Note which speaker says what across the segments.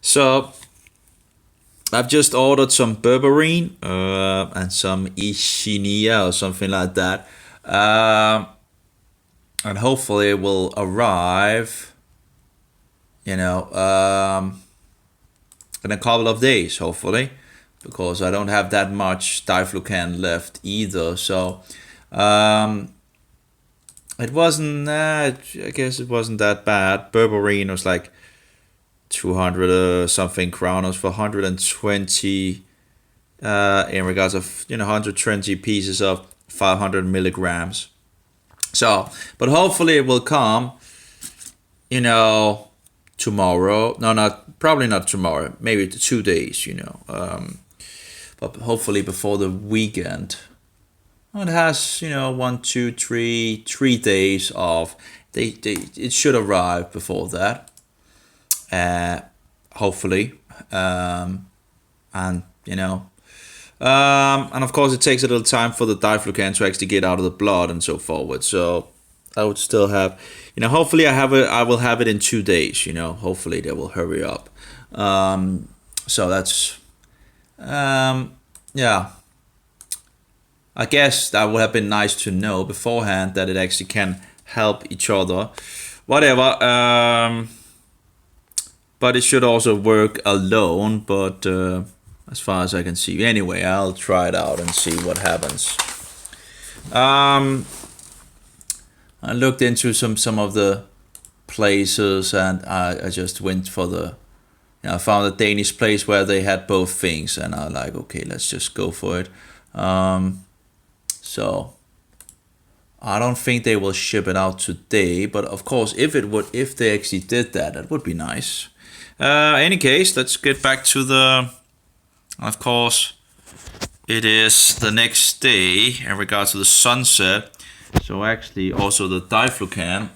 Speaker 1: So I've just ordered some berberine and some Ishinia or something like that. And hopefully it will arrive, you know, in a couple of days, hopefully, because I don't have that much diflucan left either. So it wasn't, I guess it wasn't that bad. Berberine was like 200 something kronos for 120 in regards of 120 pieces of 500 milligrams. So, but hopefully it will come, tomorrow. No, not probably not tomorrow. Maybe 2 days. But hopefully before the weekend. It has 3 days of. It should arrive before that. Hopefully, and and of course it takes a little time for the diflucan to actually get out of the blood and so forward. So I would still have, hopefully I will have it in 2 days. Hopefully they will hurry up. So that's, yeah. I guess that would have been nice to know beforehand that it actually can help each other. Whatever. But it should also work alone. But as far as I can see, anyway, I'll try it out and see what happens. I looked into some of the places, and I just went for I found a Danish place where they had both things, and I was like, okay, let's just go for it. So I don't think they will ship it out today, but of course, if they actually did that, that would be nice. Any case, let's get back to of course, it is the next day in regards to the sunset. So actually, also the diflucan.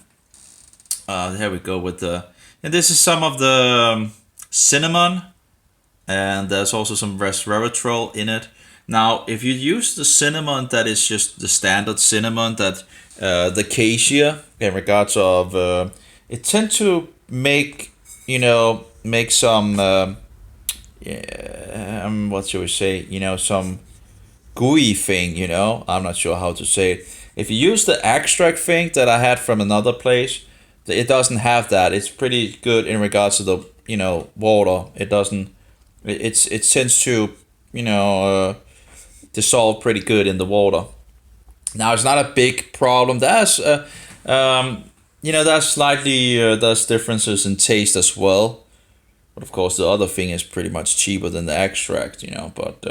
Speaker 1: Here we go with and this is some of the cinnamon, and there's also some resveratrol in it. Now, if you use the cinnamon that is just the standard cinnamon, that the cassia in regards of it tend to make some what should we say, some gooey thing. I'm not sure how to say it. If you use the extract thing that I had from another place, it doesn't have that. It's pretty good in regards to the water. It doesn't. It tends to dissolve pretty good in the water. Now it's not a big problem. There's there's differences in taste as well. But of course the other thing is pretty much cheaper than the extract, but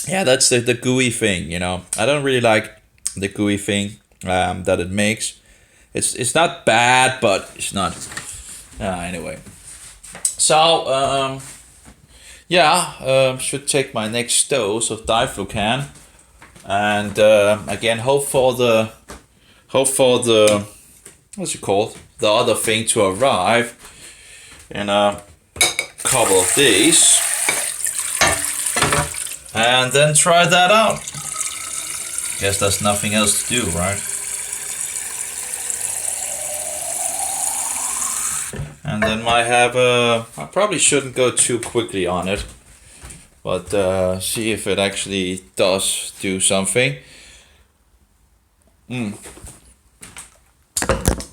Speaker 1: yeah, that's the gooey thing, I don't really like the gooey thing that it makes. It's not bad, but it's not anyway. So should take my next dose of diflucan, and again hope for the what's it called, the other thing to arrive in a couple of days, and then try that out. Guess there's nothing else to do, right? And then I probably shouldn't go too quickly on it, but see if it actually does do something.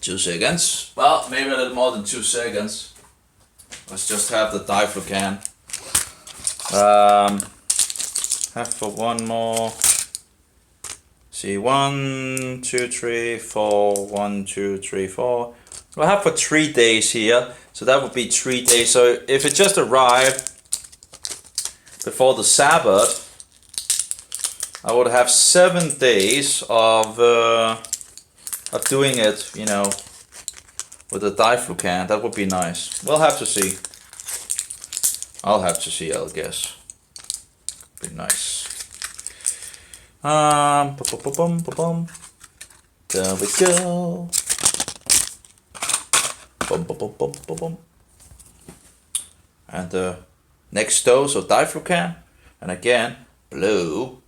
Speaker 1: 2 seconds. Well, maybe a little more than 2 seconds. Let's just have the diflucan. Have for one more. See, 1, 2, 3, 4. 1, 2, 3, 4. We'll have for 3 days here, so that would be 3 days. So if it just arrived before the Sabbath, I would have 7 days of doing it, with the diflucan. That would be nice. We'll have to see. I'll have to see, I'll guess. Be nice. There we go. And the next dose of diflucan, and again blue.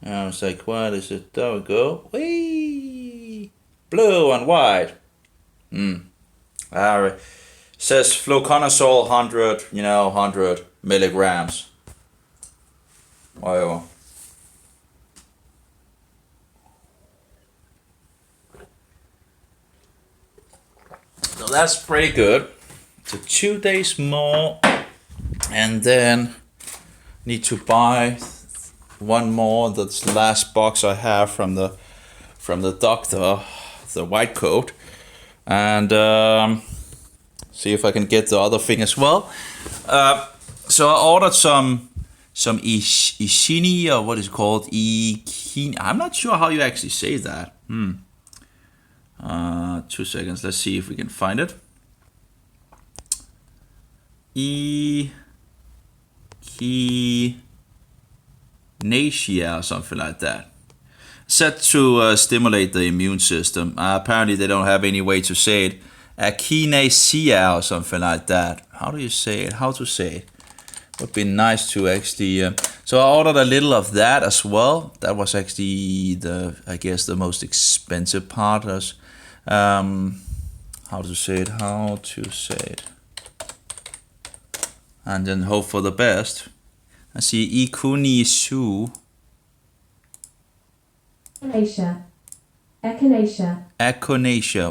Speaker 1: And I was like, what is it? There we go. Whee! Blue and white. Says fluconazole 100, 100 milligrams. Whatever. So that's pretty good. So 2 days more, and then need to buy one more. That's the last box I have from the doctor, the white coat, and see if I can get the other thing as well. So I ordered some Ishini, or what is it called? Ikini. I'm not sure how you actually say that. 2 seconds. Let's see if we can find it. Echinacea or something like that. Set to stimulate the immune system. Apparently they don't have any way to say it. Echinacea or something like that. How do you say it? How to say it? Would be nice to actually. So I ordered a little of that as well. That was actually I guess the most expensive part. Was, how to say it? How to say it? And then hope for the best. I see Ikunisu. Echinacea.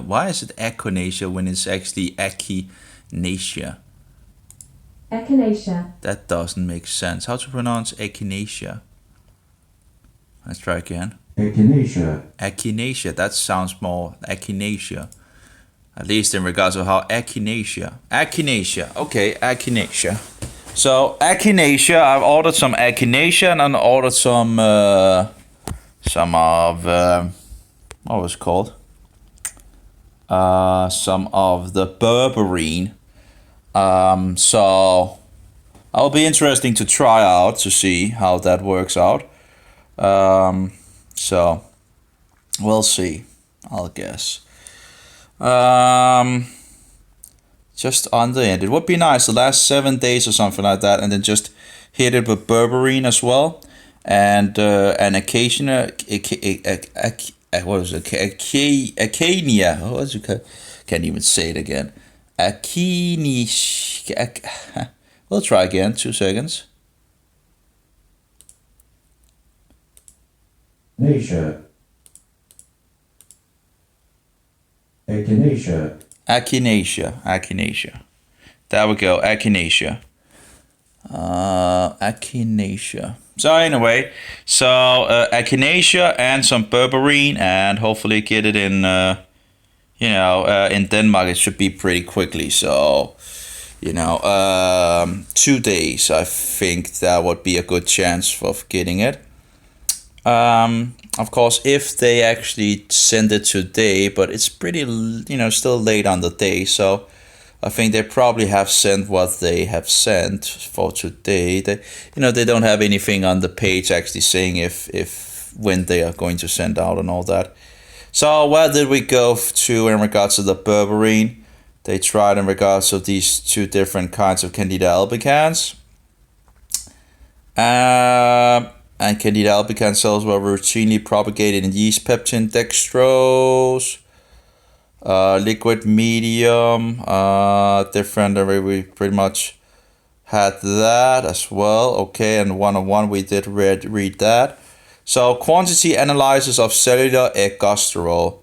Speaker 1: Why is it echinacea when it's actually echinacea?
Speaker 2: Echinacea.
Speaker 1: That doesn't make sense. How to pronounce echinacea? Let's try again.
Speaker 3: Echinacea.
Speaker 1: Echinacea. That sounds more echinacea. At least in regards to how echinacea. Echinacea. Okay, echinacea. So echinacea. I've ordered some echinacea and I ordered some of what was it called? Some of the berberine. So I'll be interesting to try out to see how that works out. So we'll see, I'll guess. Just on the end, it would be nice the last 7 days or something like that, and then just hit it with berberine as well, and an occasional what is it? Acania. What is it? Can't even say it again. Akini. We'll try again. 2 seconds.
Speaker 3: Echinacea. Echinacea.
Speaker 1: Echinacea. There we go. Echinacea. Echinacea. So anyway, echinacea and some berberine, and hopefully get it in. In Denmark it should be pretty quickly. So, 2 days. I think that would be a good chance of getting it. Of course, if they actually send it today, but it's pretty, still late on the day, so I think they probably have sent what they have sent for today. They don't have anything on the page actually saying if when they are going to send out and all that. So where did we go to in regards to the berberine? They tried in regards to these 2 different kinds of Candida albicans. And Candida albicans cells were routinely propagated in yeast, peptin, dextrose, liquid medium, different. We pretty much had that as well. Okay, and 101 we did read that. So quantity analysis of cellular ergosterol.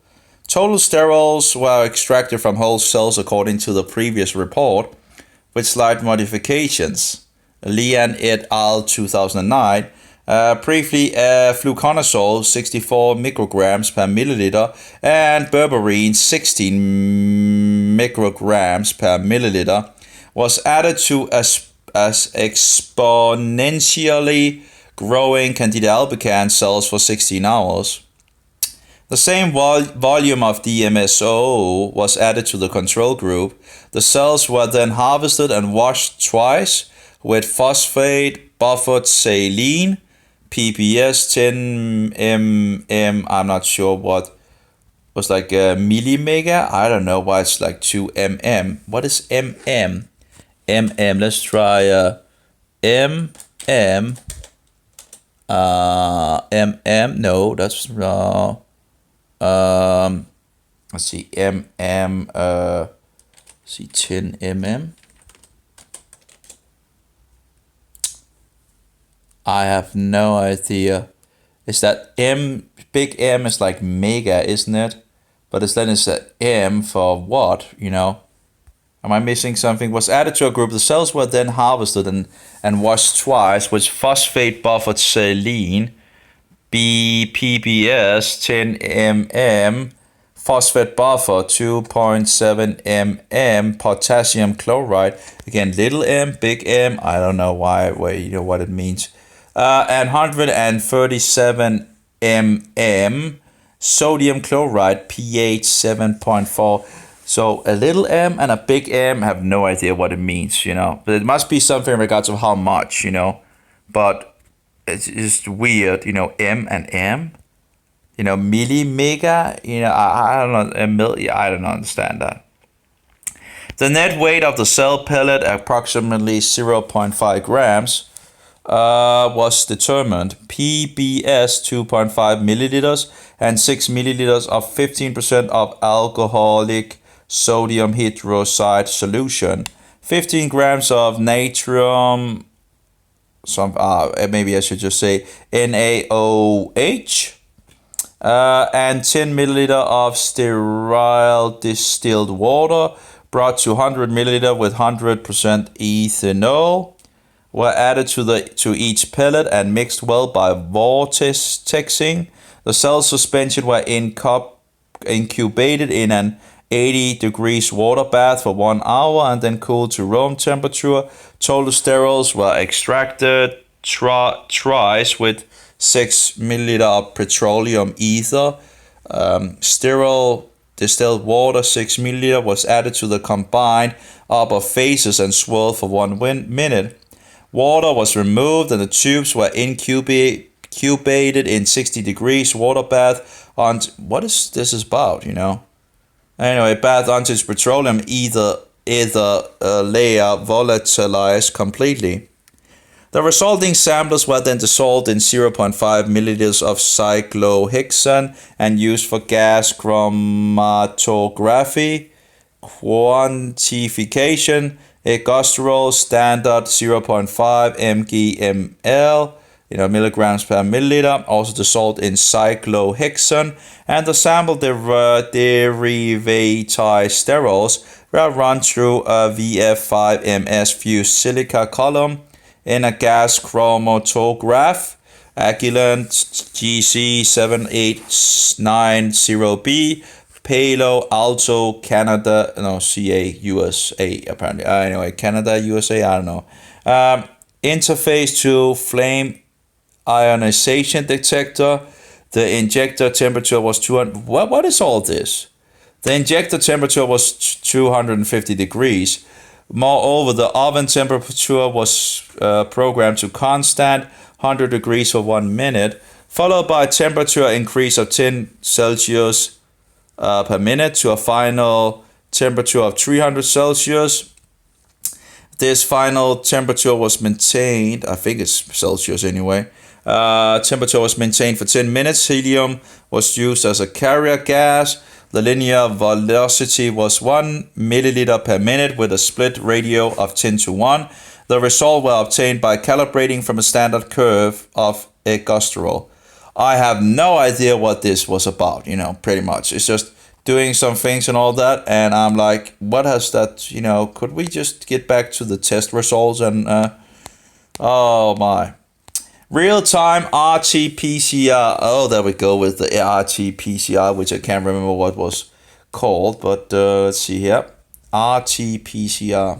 Speaker 1: Total sterols were extracted from whole cells according to the previous report, with slight modifications. Lian et al. 2009. Briefly, fluconazole 64 micrograms per milliliter and berberine 16 micrograms per milliliter was added to as exponentially growing Candida albicans cells for 16 hours. The same volume of DMSO was added to the control group. The cells were then harvested and washed twice with phosphate buffered saline, PPS 10 mm. I'm not sure what was like a millimega. I don't know why it's like 2 mm. What is mm? Let's try mm. No, that's let's see, see, 10 mm. I have no idea. Is that M, big M is like mega, isn't it? But then it's a M for what, you know? Am I missing something? Was added to a group. The cells were then harvested and washed twice with phosphate buffered saline, BPBS 10 mm, phosphate buffer 2.7 mm, potassium chloride. Again, little m, big M. I don't know why you know what it means. And 137 mm sodium chloride, pH 7.4. So a little m and a big M, have no idea what it means, you know. But it must be something in regards of how much, you know. But it's just weird, you know, M and M. You know, milli, mega, you know, I don't know, a million, I don't understand that. The net weight of the cell pellet, approximately 0.5 grams, was determined. PBS 2.5 milliliters and 6 milliliters of 15% of alcoholic sodium hydroxide solution. 15 grams of natrium, maybe I should just say NaOH, and 10 milliliter of sterile distilled water brought to 100 milliliter with 100% ethanol were added to each pellet and mixed well by vortexing. The cell suspension were incubated in an 80 degrees water bath for 1 hour and then cooled to room temperature. Total sterols were extracted twice with 6 milliliter of petroleum ether. Sterile distilled water 6 milliliter was added to the combined upper phases and swirled for 1 minute. Water was removed and the tubes were incubated in 60 degrees water bath. What is this about, you know? Anyway, bath until its petroleum ether layer volatilized completely. The resulting samples were then dissolved in 0.5 milliliters of cyclohexane and used for gas chromatography. Quantification: Egosterol standard 0.5 mg/ml, milligrams per milliliter, also dissolved in cyclohexane, and the sample derivatized sterols were run through a VF5MS fused silica column in a gas chromatograph. Agilent GC7890B, Palo Alto, Canada, CA, USA, apparently. Anyway, Canada, USA, I don't know. Interface to flame ionization detector. The injector temperature was 200. What is all this? The injector temperature was 250 degrees. Moreover, the oven temperature was programmed to constant 100 degrees for 1 minute, followed by a temperature increase of 10 Celsius per minute to a final temperature of 300 Celsius. This final temperature was maintained, I think it's Celsius anyway. Temperature was maintained for 10 minutes. Helium was used as a carrier gas. The linear velocity was 1 milliliter per minute with a split ratio of 10:1. The result were obtained by calibrating from a standard curve of Egosterol. I have no idea what this was about, pretty much. It's just doing some things and all that, and I'm like, what has that, could we just get back to the test results and, oh my. Real-time RT-PCR. Oh, there we go with the RT-PCR, which I can't remember what was called, but let's see here. RT-PCR.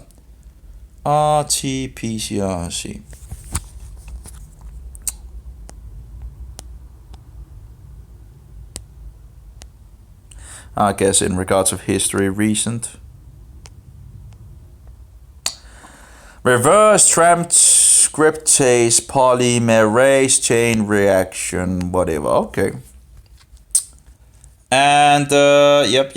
Speaker 1: RT-PCR, let's see. I guess in regards of history, recent. Reverse transcriptase polymerase chain reaction, whatever. Okay. And yep.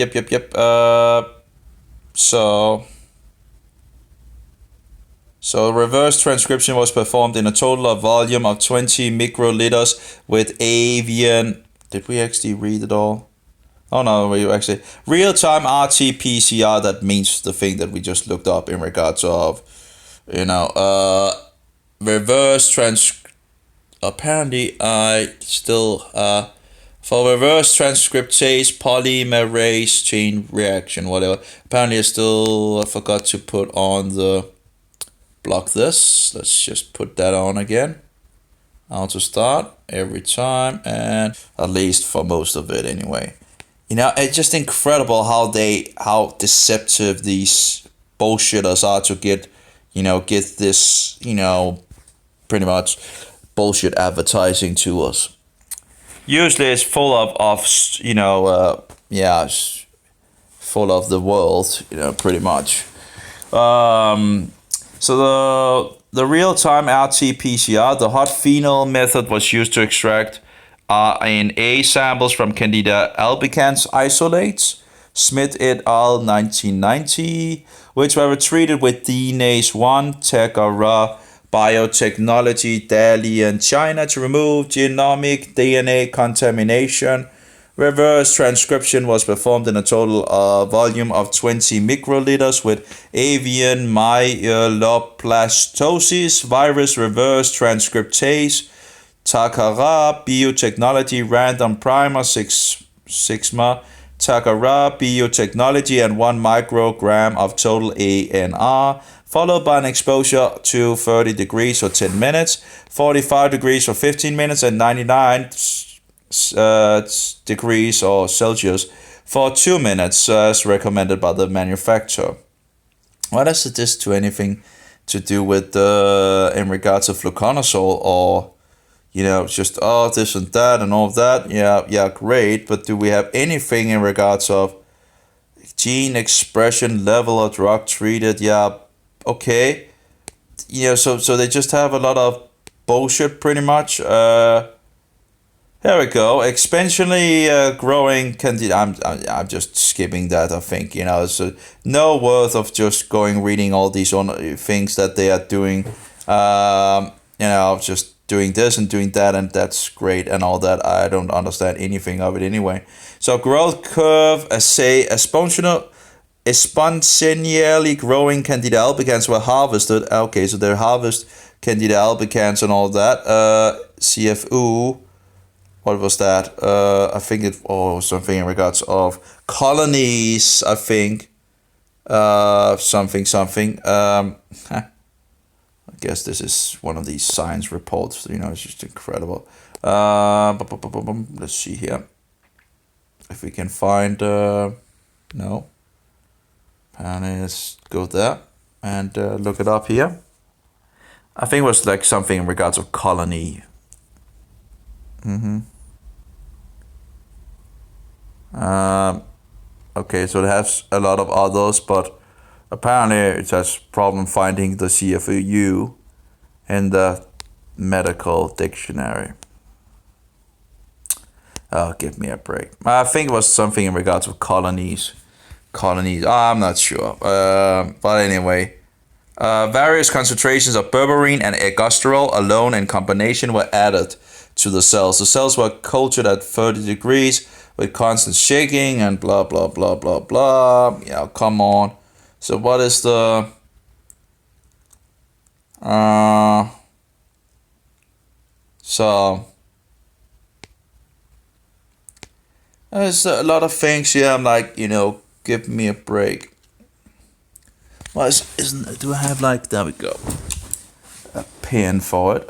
Speaker 1: So reverse transcription was performed in a total of volume of 20 microliters with avian. Did we actually read it all? Oh no, we actually real-time RT-PCR. That means the thing that we just looked up in regards of, reverse trans. Apparently, I still for reverse transcriptase polymerase chain reaction, whatever. Apparently, I forgot to put on the block this. Let's just put that on again. Auto start every time, and at least for most of it anyway. It's just incredible how deceptive these bullshitters are to get this, pretty much bullshit advertising to us. Usually it's full of full of the world, pretty much. So the real-time RT-PCR, the hot phenol method, was used to extract RNA samples from Candida albicans isolates, Smith et al. 1990, which were treated with DNase 1 Takara Biotechnology, Dalian, China, to remove genomic DNA contamination. Reverse transcription was performed in a total volume of 20 microliters with avian myeloblastosis virus reverse transcriptase, Takara Biotechnology random primer 6 sigma, Takara Biotechnology, and 1 microgram of total ANR, followed by an exposure to 30 degrees for 10 minutes, 45 degrees for 15 minutes, and 99 degrees or Celsius for 2 minutes, as recommended by the manufacturer. What has this to anything to do with in regards to fluconazole, or just this and that and all of that? Yeah, great. But do we have anything in regards of gene expression level of drug treated? Yeah, okay. So they just have a lot of bullshit, pretty much. There we go. Exponentially growing candida. I'm just skipping that. I think so no worth of just reading all these things that they are doing. Just doing this and doing that, and that's great and all that. I don't understand anything of it anyway. So growth curve assay, exponentially growing Candida albicans were harvested. Okay, so they harvest Candida albicans and all that. CFU. What was that? I think it something in regards of colonies. I think something. I guess this is one of these science reports. It's just incredible. Let's see here if we can find. No. And let's go there and look it up here. I think it was like something in regards of colony. Okay, so it has a lot of others, but apparently it has problem finding the CFU in the medical dictionary. Give me a break. I think it was something in regards of colonies. I'm not sure. But anyway, various concentrations of berberine and ergosterol alone in combination were added to the cells. The cells were cultured at 30 degrees with constant shaking and blah, blah, blah, blah, blah. Yeah, come on. So what is the... So... There's a lot of things here. I'm like, give me a break. Well, do I have like... There we go. A pen for it.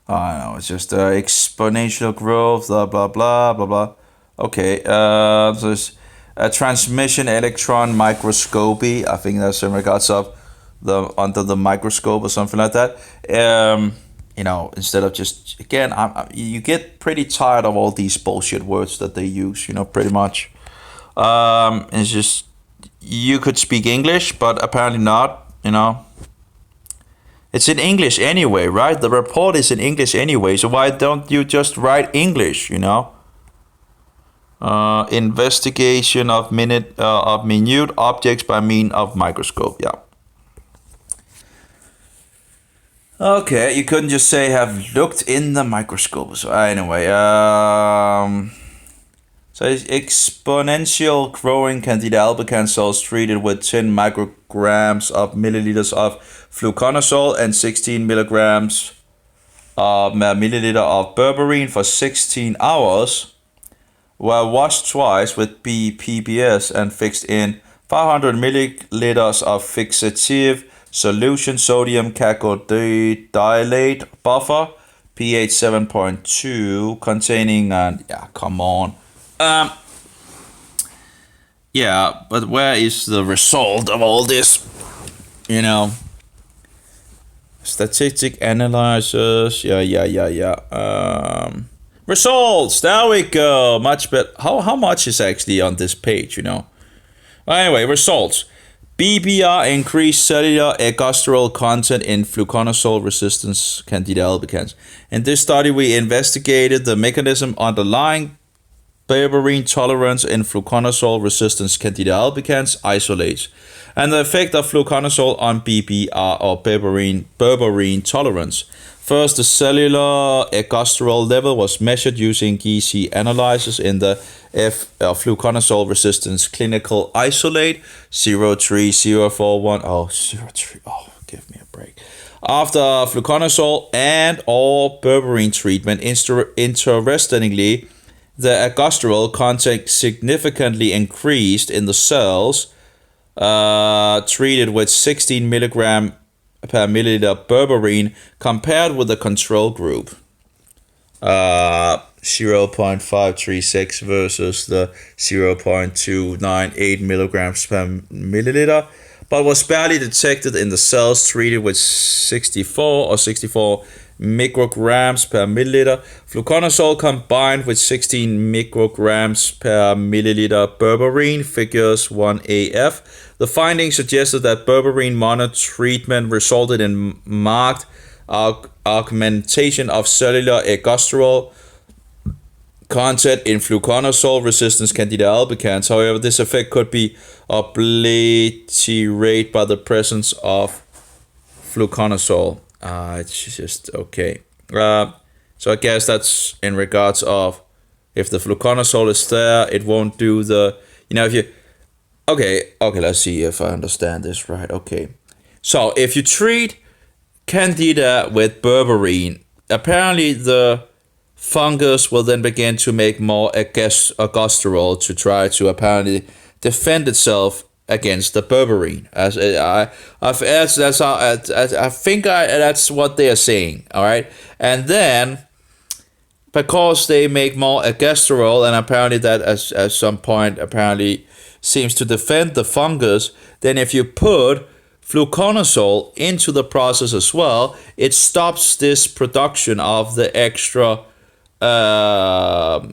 Speaker 1: I know, it's just exponential growth, blah, blah, blah, blah, blah. Okay, so there's a transmission electron microscopy. I think that's in regards of under the microscope or something like that. Instead of just, again, you get pretty tired of all these bullshit words that they use, pretty much. It's just, you could speak English, but apparently not, It's in English anyway, right? The report is in English anyway, so why don't you just write English, Investigation of minute objects by means of microscope, yeah. Okay, you couldn't just say have looked in the microscope. So anyway, so it's exponential growing Candida albicans cells treated with 10 micrograms of milliliters of fluconazole and 16 milligrams of milliliter of berberine for 16 hours were washed twice with BPBS and fixed in 500 milliliters of fixative solution sodium cacodilate buffer pH 7.2 containing yeah, come on. Um yeah, but where is the result of all this? You know, statistic analyzers. Yeah. Results. There we go. Much better. How much is actually on this page? You know. Anyway, results. BBR increased cellular ergosterol content in fluconazole resistance Candida albicans. In this study, we investigated the mechanism underlying berberine tolerance in fluconazole resistance Candida albicans isolates, and the effect of fluconazole on BBR or berberine tolerance. First, the cellular ergosterol level was measured using GC analyzers in the fluconazole resistance clinical isolate 03041. Oh, 03. Oh, give me a break. After fluconazole and or berberine treatment, interestingly, the ergosterol content significantly increased in the cells treated with 16 milligram per milliliter berberine compared with the control group. 0.536 versus the 0.298 milligrams per milliliter, but was barely detected in the cells treated with 64 micrograms per milliliter fluconazole combined with 16 micrograms per milliliter berberine, figures 1AF. The findings suggested that berberine monotreatment resulted in marked augmentation of cellular ergosterol content in fluconazole resistance Candida albicans. However, this effect could be obliterated by the presence of fluconazole. It's just okay. So I guess that's in regards of if the fluconazole is there, it won't do the, you know, if you, okay, let's see if I understand this right. Okay. So if you treat Candida with berberine, apparently the fungus will then begin to make more ergosterol to try to apparently defend itself against the berberine. I think that's what they are saying. All right, and then because they make more ergosterol, and apparently that at some point apparently seems to defend the fungus, then if you put fluconazole into the process as well, it stops this production of the extra ergosterol,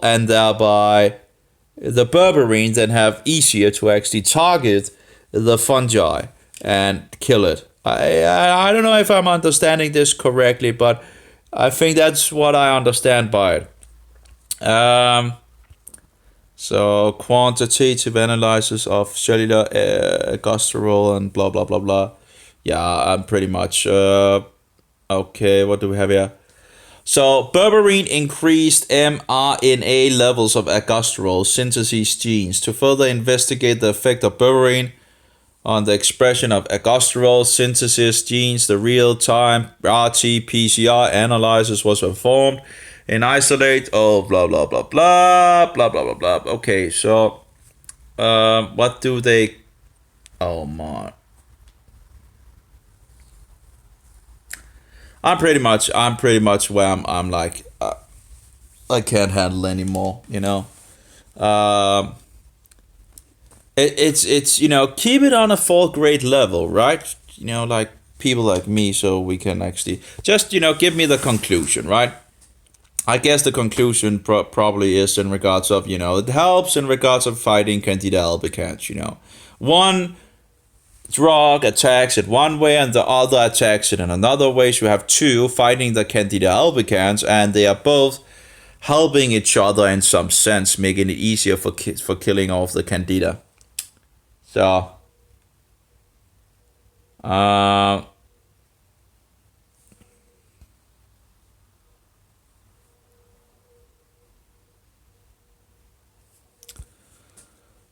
Speaker 1: and thereby the berberine then have easier to actually target the fungi and kill it. I don't know if I'm understanding this correctly, but I think that's what I understand by it. So quantitative analysis of cellular ergosterol and blah blah blah blah. Yeah, I'm pretty much okay. What do we have here? So berberine increased mRNA levels of ergosterol synthesis genes. To further investigate the effect of berberine on the expression of ergosterol synthesis genes, the real-time RT-PCR analysis was performed in isolate. Oh, blah blah blah blah blah blah blah blah. Okay, so what do they? Oh my. I'm pretty much where I'm like I can't handle anymore, you know. It's you know, keep it on a fourth grade level, right? You know, like people like me, so we can actually just, you know, give me the conclusion, right? I guess the conclusion probably is in regards of, you know, it helps in regards of fighting Candida albicans, you know. One drug attacks it one way and the other attacks it in another way. So you have two fighting the Candida albicans, and they are both helping each other in some sense, making it easier for killing off the Candida. So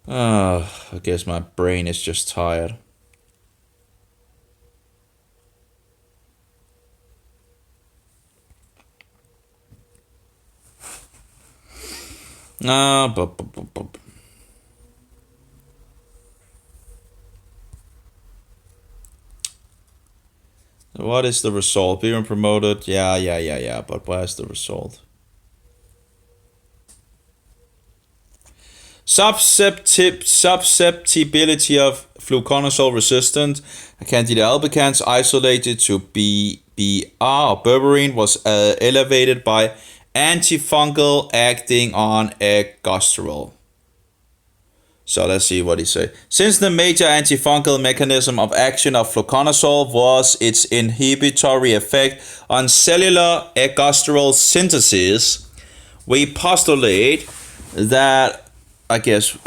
Speaker 1: I guess my brain is just tired. Ah, what is the result? Being promoted? Yeah. But where's the result? Susceptibility of fluconazole resistant Candida albicans isolated to BBR or berberine was elevated by antifungal acting on ergosterol. So let's see what he says. Since the major antifungal mechanism of action of fluconazole was its inhibitory effect on cellular ergosterol synthesis, we postulate that I guess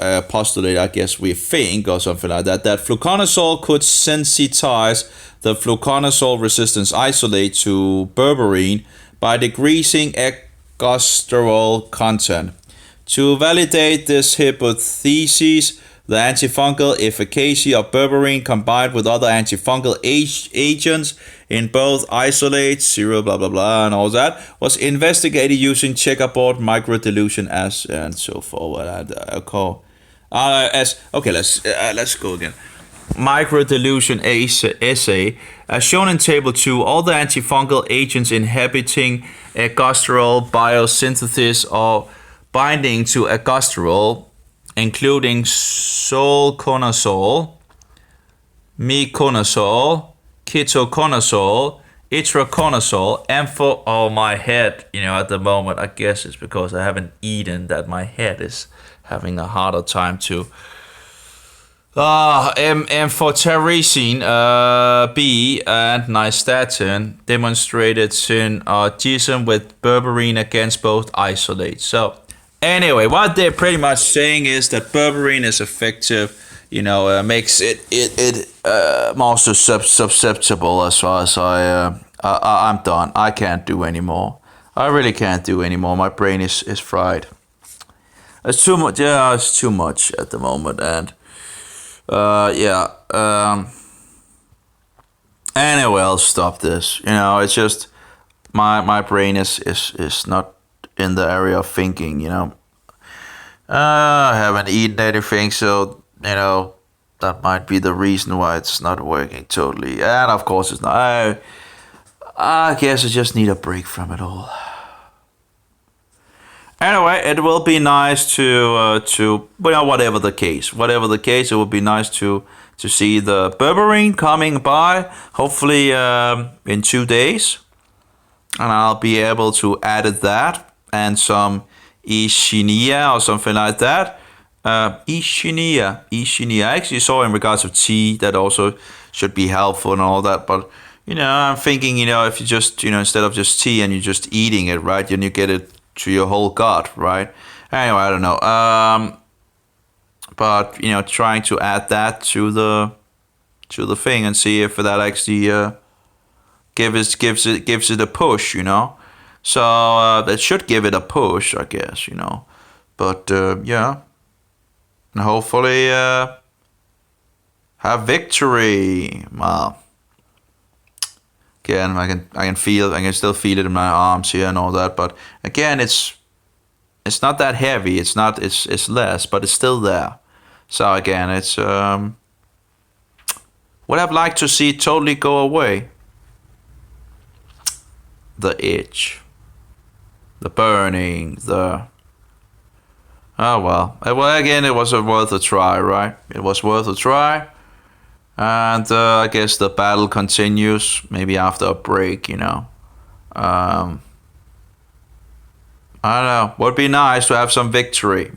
Speaker 1: we think or something like that fluconazole could sensitize the fluconazole resistance isolate to berberine by decreasing ergosterol content. To validate this hypothesis, the antifungal efficacy of berberine combined with other antifungal agents in both isolates, serial blah blah blah, and all that was investigated using checkerboard microdilution as and so forward. Let's go again. Microdilution assay, as shown in table 2, all the antifungal agents inhibiting ergosterol biosynthesis or binding to ergosterol, including sulconazole, miconazole, ketoconazole, itraconazole, oh my head, at the moment, I guess it's because I haven't eaten that my head is having a harder time to amphotericin B and nystatin demonstrated synergism with berberine against both isolates. So anyway, what they're pretty much saying is that berberine is effective, makes it more susceptible. As far as I'm done. I can't do anymore. I really can't do anymore. My brain is fried. It's too much. Yeah, it's too much at the moment, and anyway, I'll stop this. It's just my brain is not in the area of thinking. I haven't eaten anything, so that might be the reason why it's not working totally. And of course, it's not. I guess I just need a break from it all. Anyway, it will be nice to whatever the case, it would be nice to see the berberine coming by, hopefully in 2 days, and I'll be able to add that and some Escherichia or something like that. Escherichia. I actually saw in regards of tea that also should be helpful and all that, but I'm thinking, if you just, instead of just tea and you're just eating it, right, then you get it to your whole gut, right? Anyway, I don't know. But trying to add that to the thing and see if that actually gives it a push, So that should give it a push, I guess, But yeah, and hopefully have victory. Well, again, I can still feel it in my arms here and all that. But again, it's not that heavy. It's less, but it's still there. So again, it's would have liked to see it totally go away. The itch, the burning, oh well. Well, again, it was worth a try, right? It was worth a try. And I guess the battle continues, maybe after a break, I don't know. Would be nice to have some victory,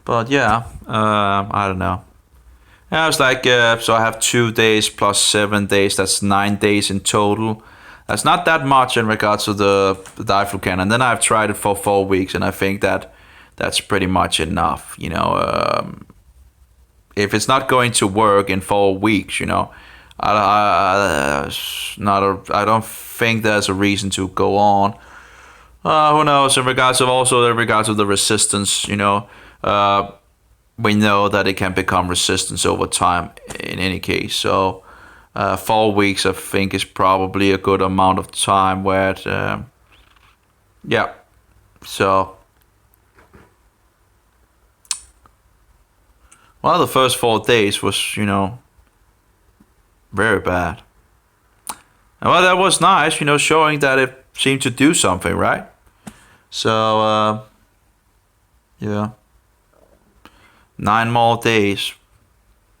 Speaker 1: But yeah, I don't know. Yeah, it's like, so I have 2 days plus 7 days. That's 9 days in total. That's not that much in regards to the diflucan. And then I've tried it for 4 weeks, and I think that's pretty much enough. If it's not going to work in 4 weeks, I don't think there's a reason to go on. Who knows? In regards of the resistance, we know that it can become resistance over time. In any case, so 4 weeks, I think, is probably a good amount of time. Where, yeah. So, well, the first 4 days was, very bad. And well, that was nice, showing that it seemed to do something, right? So, yeah. 9 more days.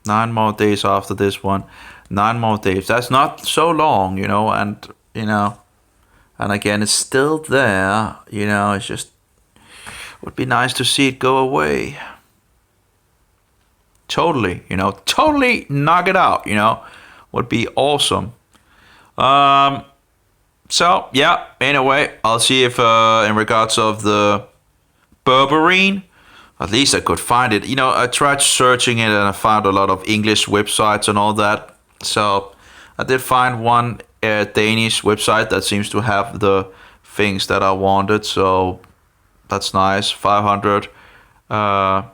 Speaker 1: 9 more days after this one. 9 more days. That's not so long, and again, it's still there, it's just, would be nice to see it go away. Totally, totally knock it out, would be awesome. So, yeah, anyway, I'll see if, in regards of the berberine, at least I could find it. I tried searching it and I found a lot of English websites and all that. So, I did find one Danish website that seems to have the things that I wanted. So, that's nice. 500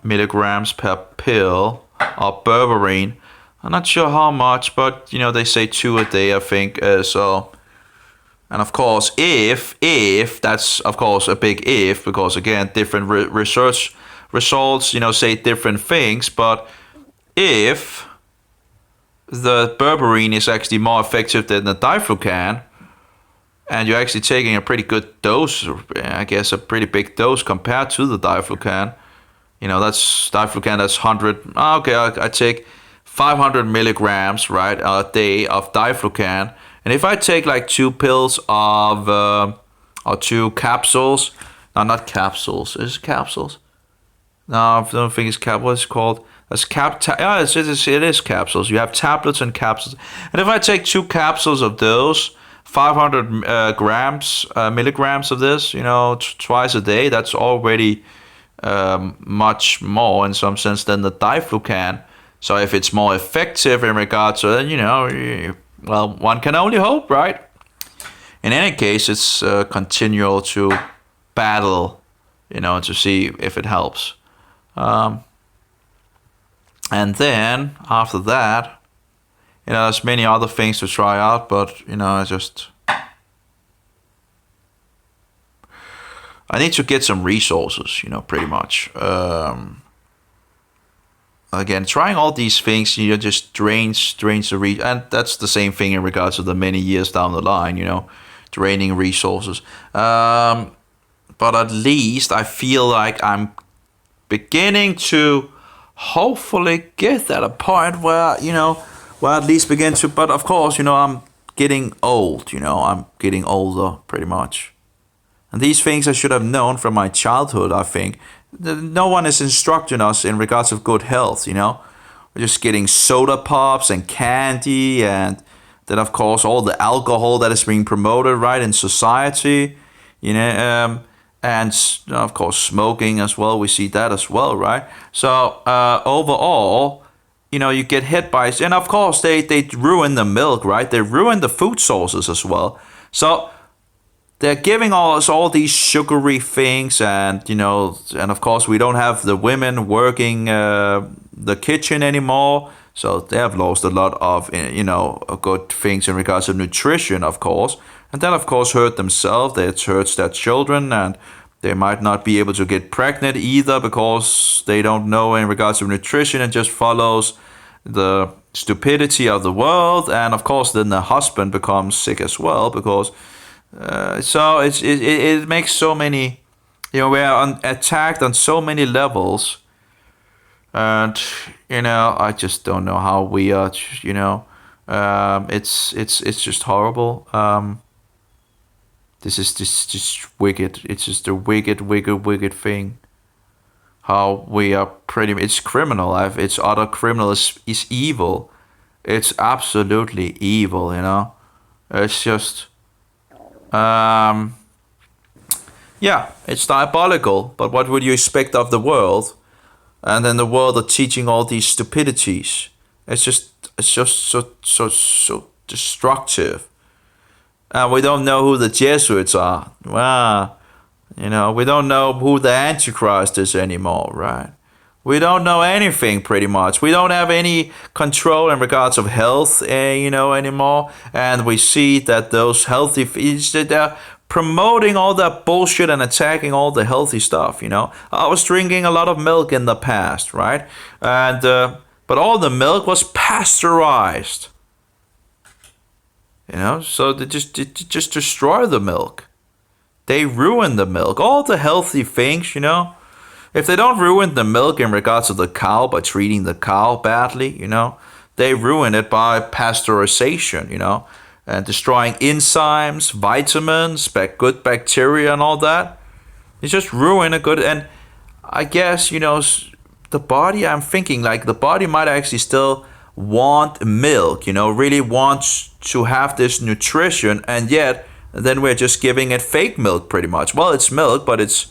Speaker 1: milligrams per pill of berberine. I'm not sure how much, but, they say 2 a day, I think. So... And of course, if that's of course a big if, because again, different research results, say different things. But if the berberine is actually more effective than the diflucan, and you're actually taking a pretty good dose, I guess a pretty big dose compared to the diflucan, that's diflucan, that's 100. Okay, I take 500 milligrams, right, a day of diflucan. And if I take like 2 pills of, or 2 capsules, no, not capsules, is it capsules? No, I don't think it's what's it called? That's it is capsules. You have tablets and capsules. And if I take 2 capsules of those, 500 milligrams of this, twice a day, that's already much more in some sense than the diflucan. So if it's more effective in regards to, well, one can only hope, right? In any case, it's continual to battle, to see if it helps. And then, after that, there's many other things to try out, but, I need to get some resources, pretty much. Again, trying all these things, just drains the and that's the same thing in regards to the many years down the line, draining resources. But at least I feel like I'm beginning to hopefully get at a point where, where at least begin to, but of course, I'm getting old, I'm getting older pretty much. And these things I should have known from my childhood, I think. No one is instructing us in regards of good health, We're just getting soda pops and candy, and then of course all the alcohol that is being promoted, right, in society, and of course smoking as well. We see that as well, right? So overall, you get hit by, and of course they ruin the milk, right? They ruin the food sources as well. So they're giving us all these sugary things, and and of course we don't have the women working the kitchen anymore, so they have lost a lot of good things in regards to nutrition, of course, and that of course hurt themselves. It hurts their children, and they might not be able to get pregnant either because they don't know in regards to nutrition and just follows the stupidity of the world, and of course then the husband becomes sick as well because. So it makes so many, we're attacked on so many levels, and I just don't know how we are. It's just horrible. This is just wicked. It's just a wicked thing. How we are it's criminal. It's utter criminal. It's evil. It's absolutely evil. It's just. Yeah, it's diabolical, but what would you expect of the world? And then the world are teaching all these stupidities. It's just so destructive. And we don't know who the Jesuits are. Wow. We don't know who the Antichrist is anymore, right? We don't know anything pretty much. We don't have any control in regards of health, anymore. And we see that those healthy feeds, they're promoting all that bullshit and attacking all the healthy stuff. I was drinking a lot of milk in the past, right? And but all the milk was pasteurized. So they just destroy the milk. They ruin the milk. All the healthy things, If they don't ruin the milk in regards to the cow by treating the cow badly, they ruin it by pasteurization, and destroying enzymes, vitamins, good bacteria and all that. It's just ruin a good, and I guess, the body, I'm thinking like the body might actually still want milk, really wants to have this nutrition, and yet then we're just giving it fake milk pretty much. Well, it's milk, but it's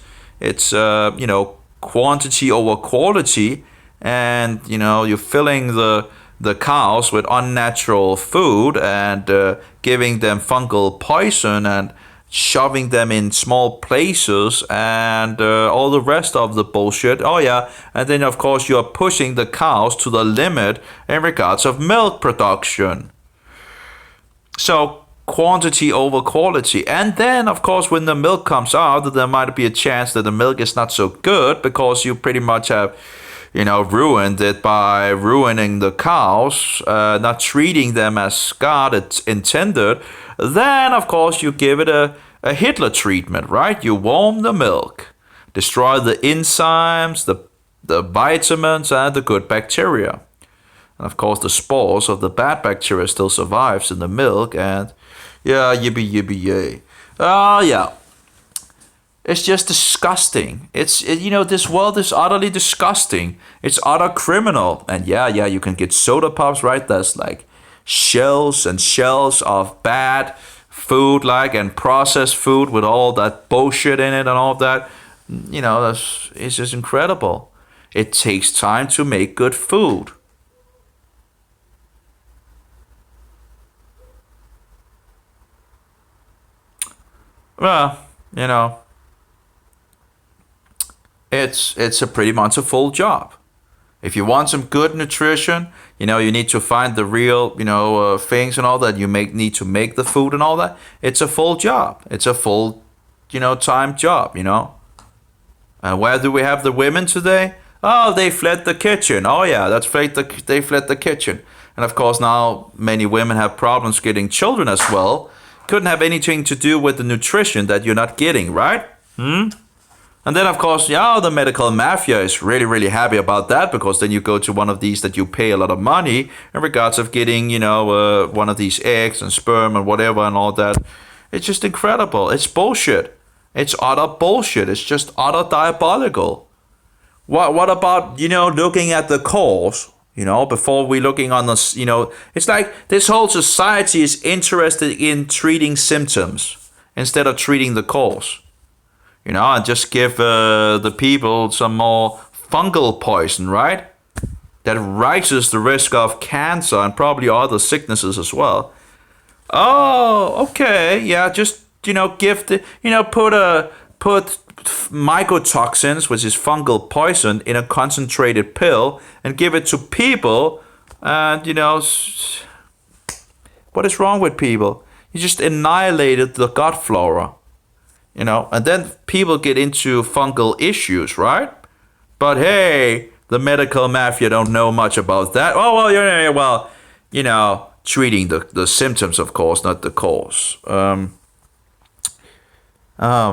Speaker 1: quantity over quality, and you're filling the cows with unnatural food and giving them fungal poison and shoving them in small places and all the rest of the bullshit. Oh yeah, and then of course you're pushing the cows to the limit in regards of milk production. So quantity over quality. And then of course when the milk comes out, there might be a chance that the milk is not so good because you pretty much have ruined it by ruining the cows, not treating them as God intended. Then of course you give it a Hitler treatment, right? You warm the milk, destroy the enzymes, the vitamins and the good bacteria. And of course the spores of the bad bacteria still survives in the milk, and yeah, yippee yay. Yeah. It's just disgusting. This world is utterly disgusting. It's utter criminal. And yeah, you can get soda pops, right? There's like shells and shells of bad food, and processed food with all that bullshit in it and all that. It's just incredible. It takes time to make good food. Well, it's a pretty much a full job. If you want some good nutrition, you need to find the real, things and all that. You need to make the food and all that. It's a full job. It's a full, time job, And where do we have the women today? Oh, they fled the kitchen. Oh yeah, they fled the kitchen. And of course now many women have problems getting children as well. Couldn't have anything to do with the nutrition that you're not getting, right? And then, of course, the medical mafia is really, really happy about that, because then you go to one of these that you pay a lot of money in regards of getting, one of these eggs and sperm and whatever and all that. It's just incredible. It's bullshit. It's utter bullshit. It's just utter diabolical. What about, looking at the cause? Before we looking on this, it's like this whole society is interested in treating symptoms instead of treating the cause. And just give the people some more fungal poison, right? That raises the risk of cancer and probably other sicknesses as well. Oh, okay, yeah, just give the put mycotoxins, which is fungal poison, in a concentrated pill and give it to people. And what is wrong with people? You just annihilated the gut flora, and then people get into fungal issues, right? But hey, the medical mafia don't know much about that. Oh well, treating the symptoms, of course, not the cause. Oh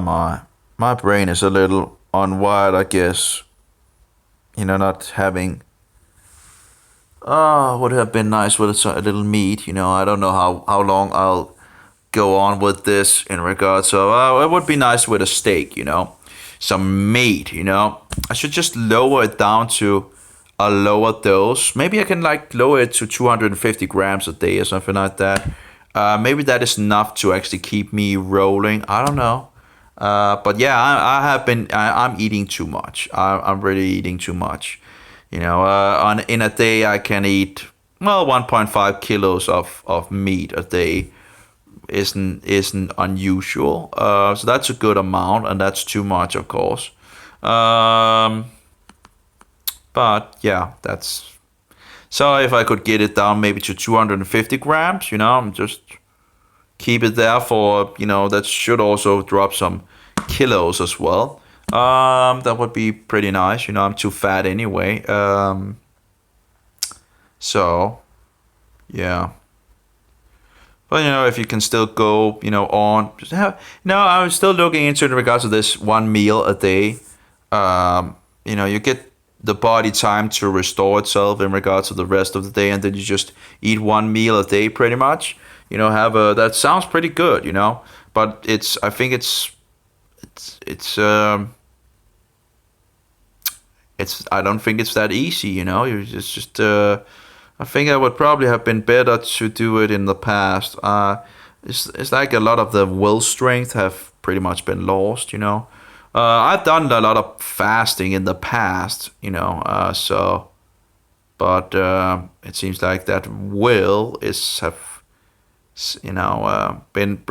Speaker 1: my brain is a little unwired, I guess. Not having. Would have been nice with a little meat. I don't know how long I'll go on with this in regards of. It would be nice with a steak. Some meat. I should just lower it down to a lower dose. Maybe I can lower it to 250 grams a day or something like that. Maybe that is enough to actually keep me rolling. I don't know. But yeah, I'm eating too much. I'm really eating too much. In a day I can eat 1.5 kilos of meat a day. isn't unusual. So that's a good amount, and that's too much, of course. But yeah, that's so if I could get it down maybe to 250 grams, just keep it there for, that should also drop some kilos as well. That would be pretty nice. I'm too fat anyway. So yeah. But if you can still go, on, just have. No, I'm still looking into in regards to this one meal a day. You get the body time to restore itself in regards to the rest of the day, and then you just eat one meal a day, pretty much. That sounds pretty good, But I think I don't think it's that easy, It's just. I think I would probably have been better to do it in the past. It's like a lot of the will strength have pretty much been lost, I've done a lot of fasting in the past, but it seems like that will been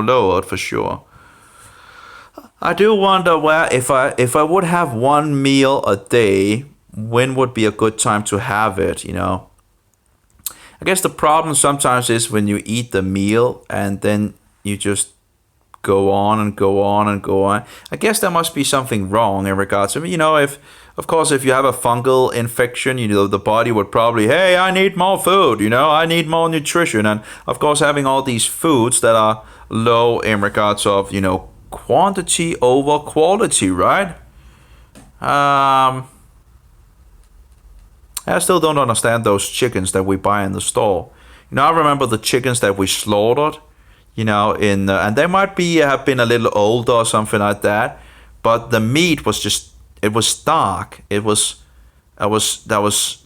Speaker 1: lowered for sure. I do wonder where if I would have one meal a day, when would be a good time to have it, I guess the problem sometimes is when you eat the meal and then you just go on and go on and go on. I guess there must be something wrong in regards to, if you have a fungal infection, the body would probably, hey, I need more food, I need more nutrition. And of course, having all these foods that are low in regards of, quantity over quality, right? I still don't understand those chickens that we buy in the store. I remember the chickens that we slaughtered, and they might have been a little older or something like that, but the meat was it was dark. There was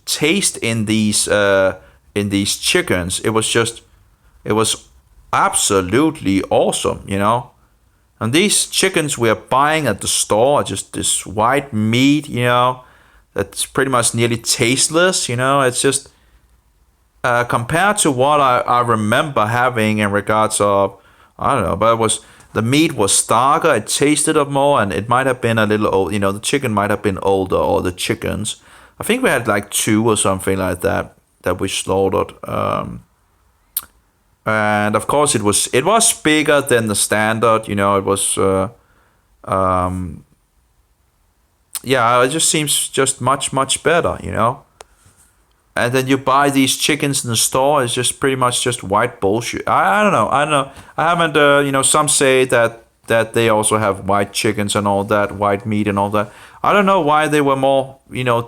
Speaker 1: taste in these chickens. It was absolutely awesome, And these chickens we are buying at the store are just this white meat, that's pretty much nearly tasteless, It's just compared to what I remember having in regards of, I don't know, but the meat was darker, it tasted of more, and it might have been a little old, the chicken might have been older, or the chickens. I think we had like 2 or something like that we slaughtered. And of course it was bigger than the standard, it was it just seems just much better, And then you buy these chickens in the store, it's just pretty much just white bullshit. I don't know. I haven't some say that they also have white chickens and all that, white meat and all that. I don't know why they were more,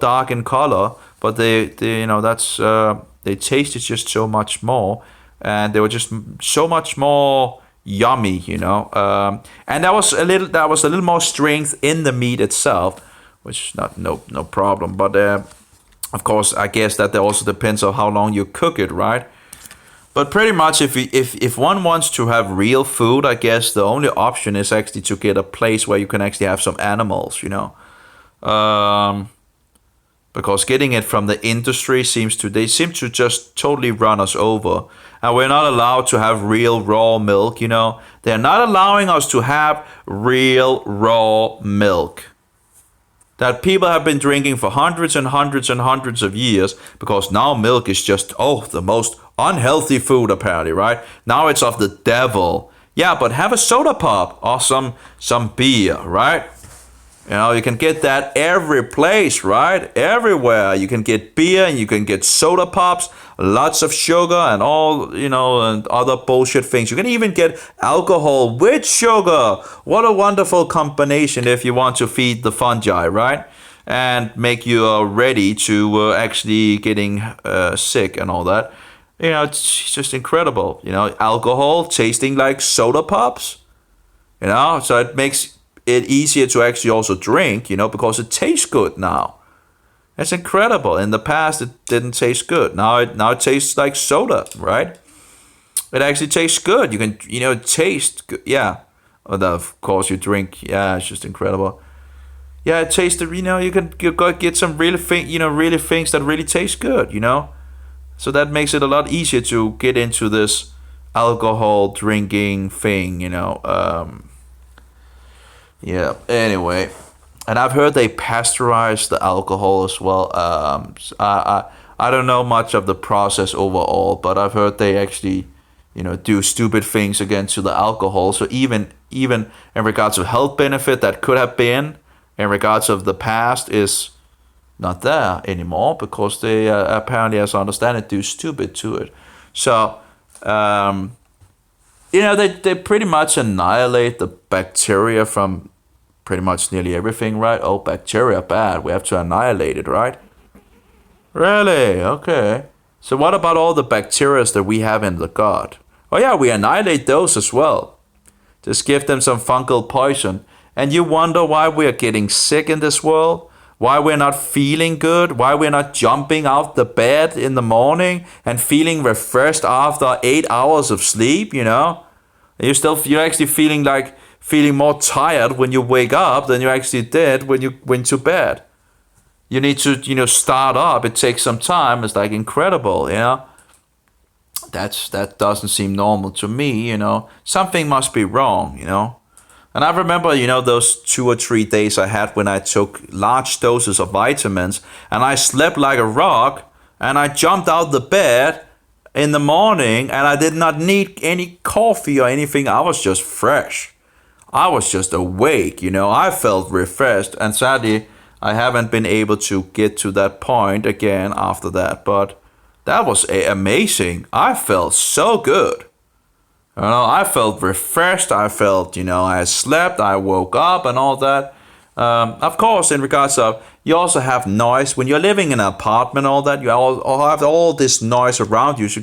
Speaker 1: dark in color, but they they tasted just so much more. And they were just so much more yummy, and that was a little more strength in the meat itself, which no problem. But of course, I guess that also depends on how long you cook it, right? But pretty much, if one wants to have real food, I guess the only option is actually to get a place where you can actually have some animals, because getting it from the industry they seem to just totally run us over. And we're not allowed to have real raw milk, They're not allowing us to have real raw milk that people have been drinking for hundreds and hundreds and hundreds of years, because now milk is just, the most unhealthy food apparently, right? Now it's of the devil. Yeah, but have a soda pop or some beer, right? You can get that every place, right? Everywhere. You can get beer and you can get soda pops, lots of sugar and all, and other bullshit things. You can even get alcohol with sugar. What a wonderful combination if you want to feed the fungi, right? And make you ready to actually getting sick and all that. It's just incredible. Alcohol tasting like soda pops. So it makes it easier to actually also drink, because it tastes good now. It's incredible. In the past, it didn't taste good. Now it tastes like soda, right? It actually tastes good. You can, taste good. Yeah. Of course, you drink. Yeah, it's just incredible. Yeah, it tastes. You can get some really things that really taste good. So that makes it a lot easier to get into this alcohol drinking thing, yeah, anyway. And I've heard they pasteurize the alcohol as well. I don't know much of the process overall, but I've heard they actually, do stupid things again to the alcohol. So even in regards of health benefit that could have been, in regards of the past, is not there anymore because they apparently, as I understand it, do stupid to it. So, they pretty much annihilate the bacteria from pretty much nearly everything, right? Oh, bacteria bad. We have to annihilate it, right? Really? Okay. So what about all the bacteria that we have in the gut? Oh yeah, we annihilate those as well. Just give them some fungal poison. And you wonder why we're getting sick in this world? Why we're not feeling good? Why we're not jumping out the bed in the morning and feeling refreshed after 8 hours of sleep, You're actually feeling more tired when you wake up than you actually did when you went to bed. You need to, start up. It takes some time. It's like incredible, That doesn't seem normal to me, Something must be wrong, And I remember, those 2 or 3 days I had when I took large doses of vitamins and I slept like a rock and I jumped out the bed in the morning and I did not need any coffee or anything. I was just fresh. I was just awake, I felt refreshed, and sadly, I haven't been able to get to that point again after that, but that was amazing. I felt so good. I felt refreshed. I felt, I slept, I woke up and all that. Of course, in regards of, you also have noise. When you're living in an apartment, all that, you all have all this noise around you. So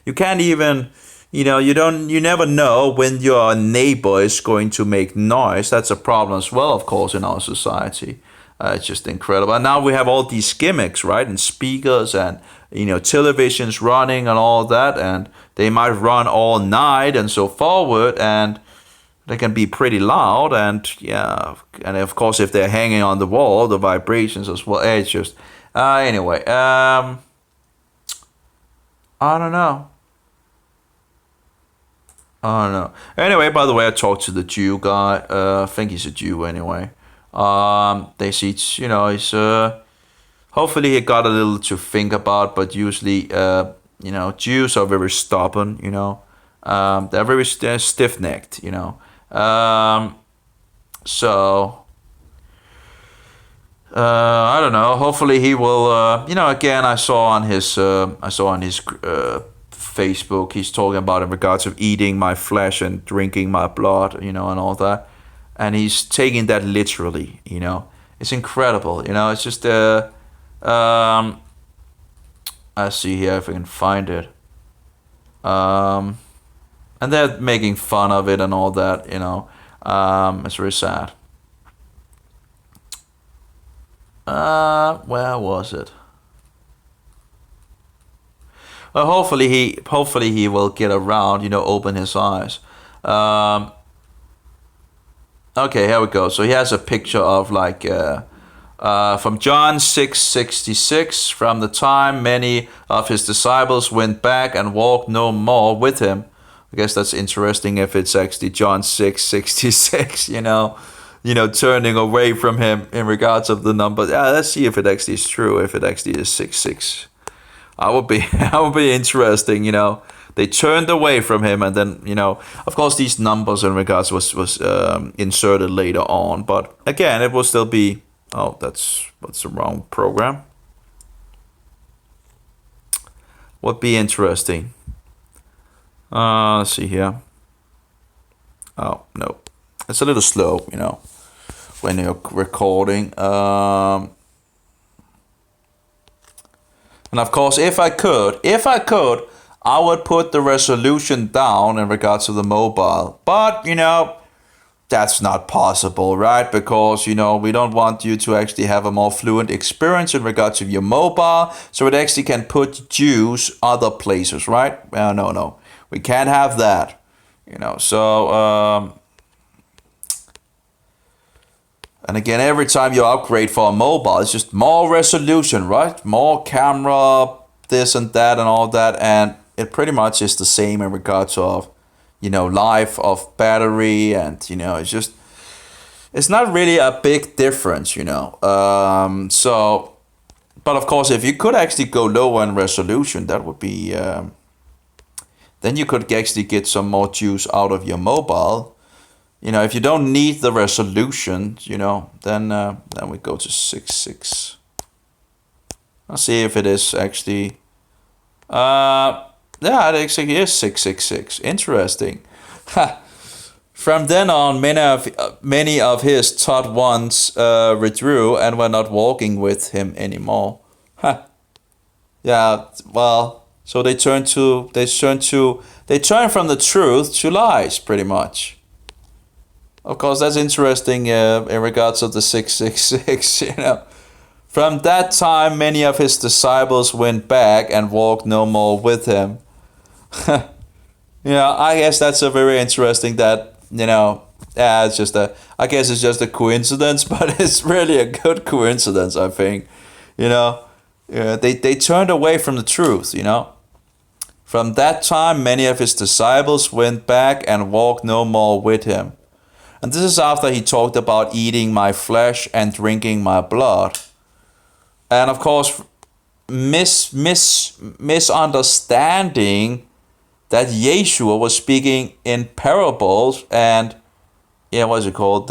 Speaker 1: you can't even... you never know when your neighbor is going to make noise. That's a problem as well, of course, in our society. It's just incredible. And now we have all these gimmicks, right? And speakers and, televisions running and all that. And they might run all night and so forward. And they can be pretty loud. And, yeah, and of course, if they're hanging on the wall, the vibrations as well. It's just, anyway. I don't know. Oh no. Anyway, by the way, I talked to the Jew guy. I think he's a Jew anyway. They see, he's hopefully he got a little to think about, but usually, Jews are very stubborn. They're very stiff-necked. So I don't know. Hopefully he will. Again, I saw on his Facebook, he's talking about in regards of eating my flesh and drinking my blood, and all that. And he's taking that literally, It's incredible, It's just, I see here if I can find it. And they're making fun of it and all that, It's very sad. Where was it? Well, hopefully he will get around, open his eyes. Okay, here we go. So he has a picture of from John 6:66, from the time many of his disciples went back and walked no more with him. I guess that's interesting if it's actually John 6:66, turning away from him in regards of the number. Yeah, let's see if it actually is true, if it actually is 66. I would be interesting, They turned away from him, and then, of course, these numbers in regards was inserted later on. But again, it will still be. Oh, that's the wrong program. Would be interesting. Let's see here. Oh no, it's a little slow, when you're recording. And of course, if I could, I would put the resolution down in regards to the mobile. But, that's not possible, right? Because, we don't want you to actually have a more fluent experience in regards to your mobile. So it actually can put Jews other places, right? No. We can't have that, So, and again, every time you upgrade for a mobile, it's just more resolution, right? More camera this and that and all that, and it pretty much is the same in regards of, life of battery, and it's not really a big difference, So, but of course, if you could actually go lower in resolution, that would be, then you could actually get some more juice out of your mobile. If you don't need the resolution, then we go to 6.6. I'll see if it is actually. Yeah, it actually is 666. Interesting. From then on, many of his taught ones withdrew and were not walking with him anymore. Yeah. Well, so they turned from the truth to lies, pretty much. Of course, that's interesting in regards of the 666. From that time, many of his disciples went back and walked no more with him. I guess that's a very interesting that, I guess it's just a coincidence, but it's really a good coincidence, I think. They turned away from the truth, From that time, many of his disciples went back and walked no more with him. And this is after he talked about eating my flesh and drinking my blood. And of course, misunderstanding that Yeshua was speaking in parables and, what's it called?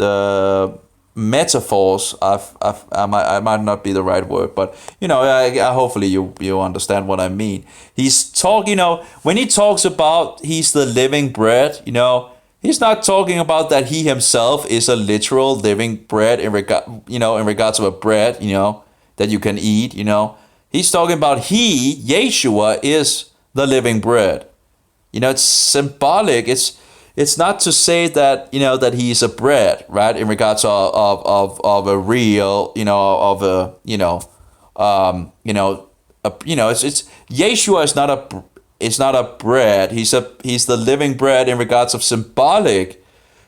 Speaker 1: Metaphors. I might not be the right word, but hopefully you understand what I mean. He's talking, when he talks about he's the living bread, he's not talking about that he himself is a literal living bread in regards to a bread, that you can eat, He's talking about Yeshua is the living bread. It's symbolic. It's not to say that, that he's a bread, right? In regards of a real, it's Yeshua is not a bread. He's the living bread in regards of symbolic.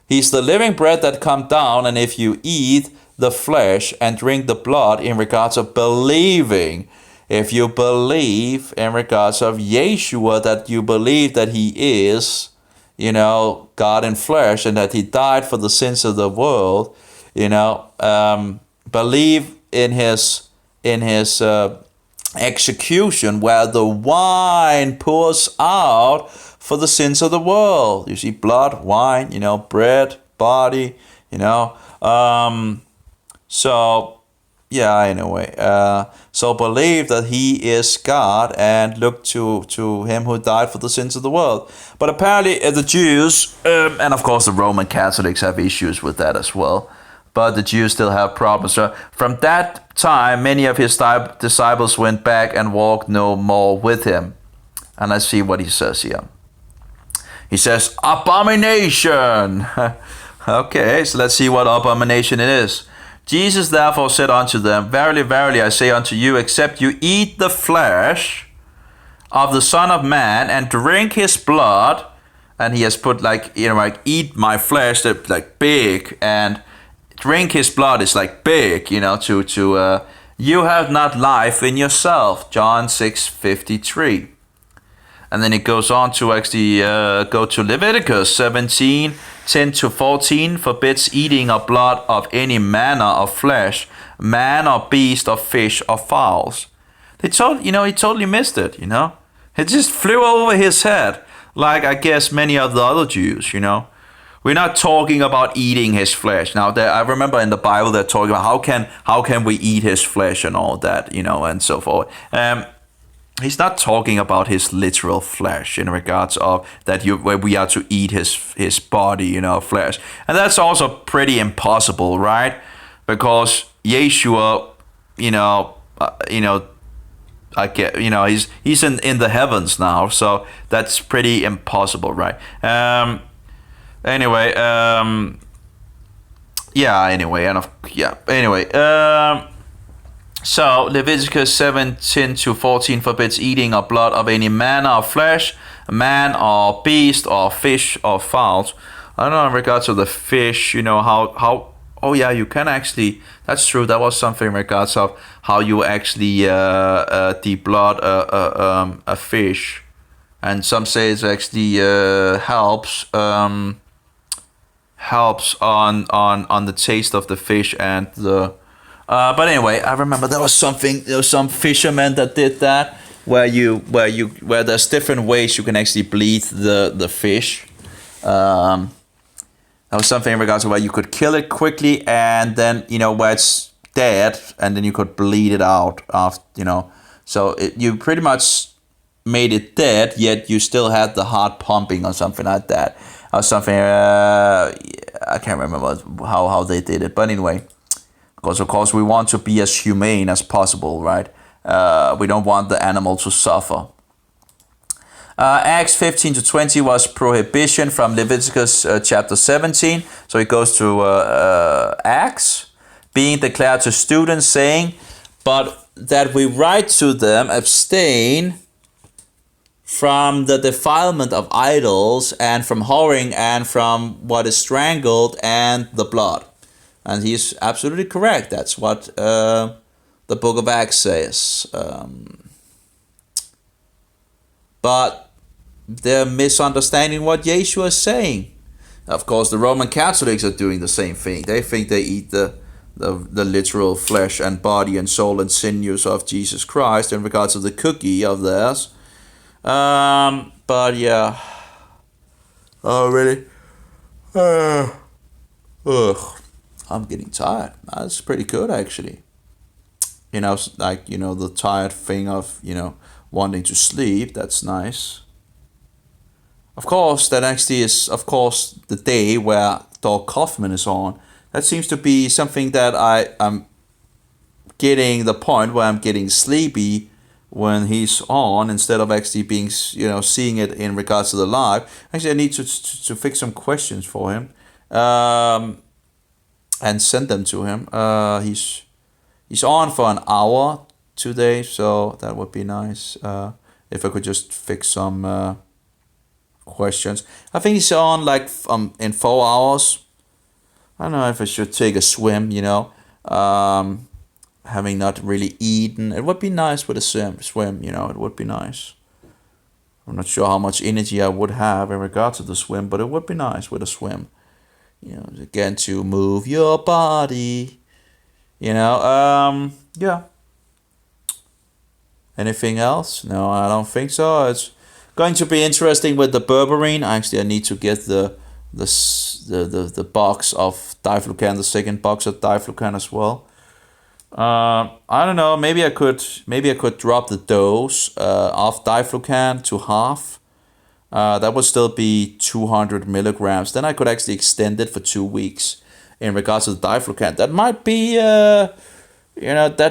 Speaker 1: He's the living bread that come down, and if you eat the flesh and drink the blood in regards of believing, if you believe in regards of Yeshua, that you believe that he is, God in flesh, and that he died for the sins of the world, believe in his execution, where the wine pours out for the sins of the world. You see, blood, wine, bread, body, So, anyway. So believe that he is God and look to him who died for the sins of the world. But apparently the Jews, and of course the Roman Catholics have issues with that as well. But the Jews still have problems. So from that time, many of his disciples went back and walked no more with him. And let's see what he says here. He says, abomination. Okay, so let's see what abomination it is. Jesus therefore said unto them, verily, verily, I say unto you, except you eat the flesh of the Son of Man and drink his blood, and he has put eat my flesh, like big, and drink his blood is like big, you have not life in yourself. John 6:53. And then it goes on to actually go to Leviticus 17:10-14, forbids eating of blood of any manner of flesh, man or beast or fish or fowls. He totally missed it, It just flew over his head, like I guess many of the other Jews, We're not talking about eating his flesh. Now, I remember in the Bible they're talking about how can we eat his flesh and all that, and so forth. He's not talking about his literal flesh in regards of that where we are to eat his body, flesh. And that's also pretty impossible, right? Because Yeshua, I get, he's in the heavens now, so that's pretty impossible, right? Anyway. So Leviticus 17:14 forbids eating of blood of any manner of flesh, man or beast or fish or fowls. I don't know in regards to the fish, how Oh yeah, you can actually. That's true. That was something in regards of how you actually deblood a fish, and some say it actually helps on the taste of the fish and the. But anyway, I remember there was some fishermen that did that where there's different ways you can actually bleed the fish. That was something in regards to where you could kill it quickly and then, where it's dead and then you could bleed it out after. So you pretty much made it dead, yet you still had the heart pumping or something like that. Or something, I can't remember how they did it. But anyway, because of course we want to be as humane as possible, right? We don't want the animal to suffer. Acts 15 to 20 was prohibition from Leviticus chapter 17. So it goes to Acts, being declared to students, saying, but that we write to them, abstain from the defilement of idols and from whoring and from what is strangled and the blood. And he's absolutely correct. That's what the book of Acts says. But they're misunderstanding what Yeshua is saying. Of course, the Roman Catholics are doing the same thing. They think they eat the literal flesh and body and soul and sinews of Jesus Christ in regards to the cookie of theirs. But yeah. Oh, really? I'm getting tired. That's pretty good, actually. The tired thing of, wanting to sleep. That's nice. Of course, that actually is, the day where Doug Kaufman is on. That seems to be something that I'm getting the point where I'm getting sleepy when he's on instead of actually being, seeing it in regards to the live. Actually, I need to fix some questions for him and send them to him. He's on for an hour today, so that would be nice if I could just fix some questions. I think he's on in 4 hours. I don't know if I should take a swim, having not really eaten. It would be nice with a swim, it would be nice. I'm not sure how much energy I would have in regards to the swim, but it would be nice with a swim. Again, to move your body, yeah. Anything else? No, I don't think so. It's going to be interesting with the berberine. Actually, I need to get the box of diflucan, the second box of diflucan as well. I don't know. Maybe I could drop the dose of diflucan to half. That would still be 200 milligrams. Then I could actually extend it for 2 weeks. In regards to the diflucan, that might be that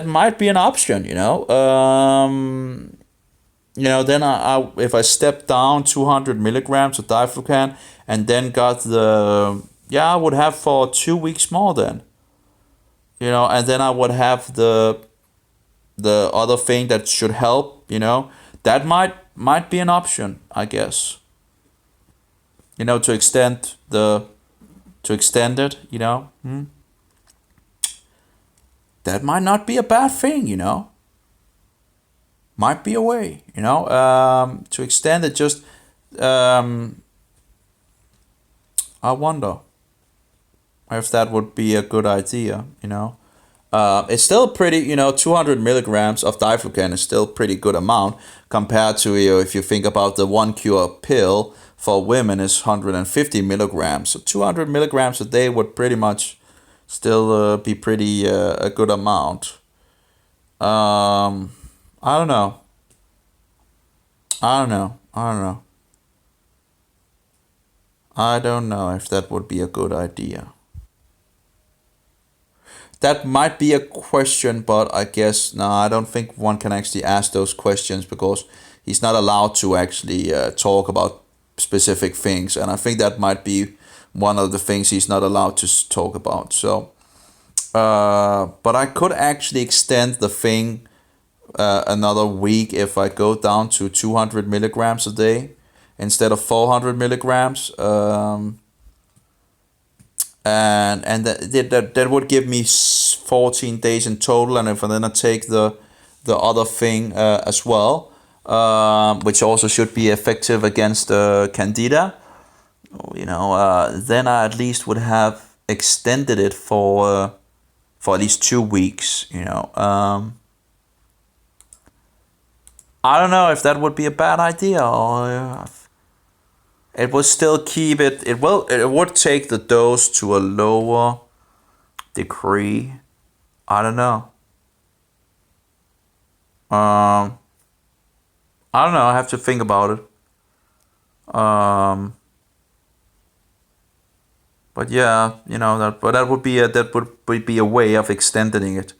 Speaker 1: might be an option. Then I if I step down 200 milligrams of diflucan and then got I would have for 2 weeks more then. And then I would have the other thing that should help. That might be an option, I guess. To extend it. That might not be a bad thing. Might be a way, to extend it. Just I wonder if that would be a good idea. It's still pretty. 200 milligrams of diflucan is still pretty good amount compared to if you think about the 1 cure pill for women is 150 milligrams. So 200 milligrams a day would pretty much still be pretty a good amount. I don't know. I don't know if that would be a good idea. That might be a question, but I guess, no, I don't think one can actually ask those questions because he's not allowed to actually talk about specific things. And I think that might be one of the things he's not allowed to talk about. So, but I could actually extend the thing another week if I go down to 200 milligrams a day instead of 400 milligrams. and that would give me 14 days in total. And if then I take the other thing as well, which also should be effective against Candida, then I at least would have extended it for at least 2 weeks. I don't know if that would be a bad idea, or it would still keep it. It would take the dose to a lower degree. I don't know. I don't know. I have to think about it. But yeah, that would be a way of extending it,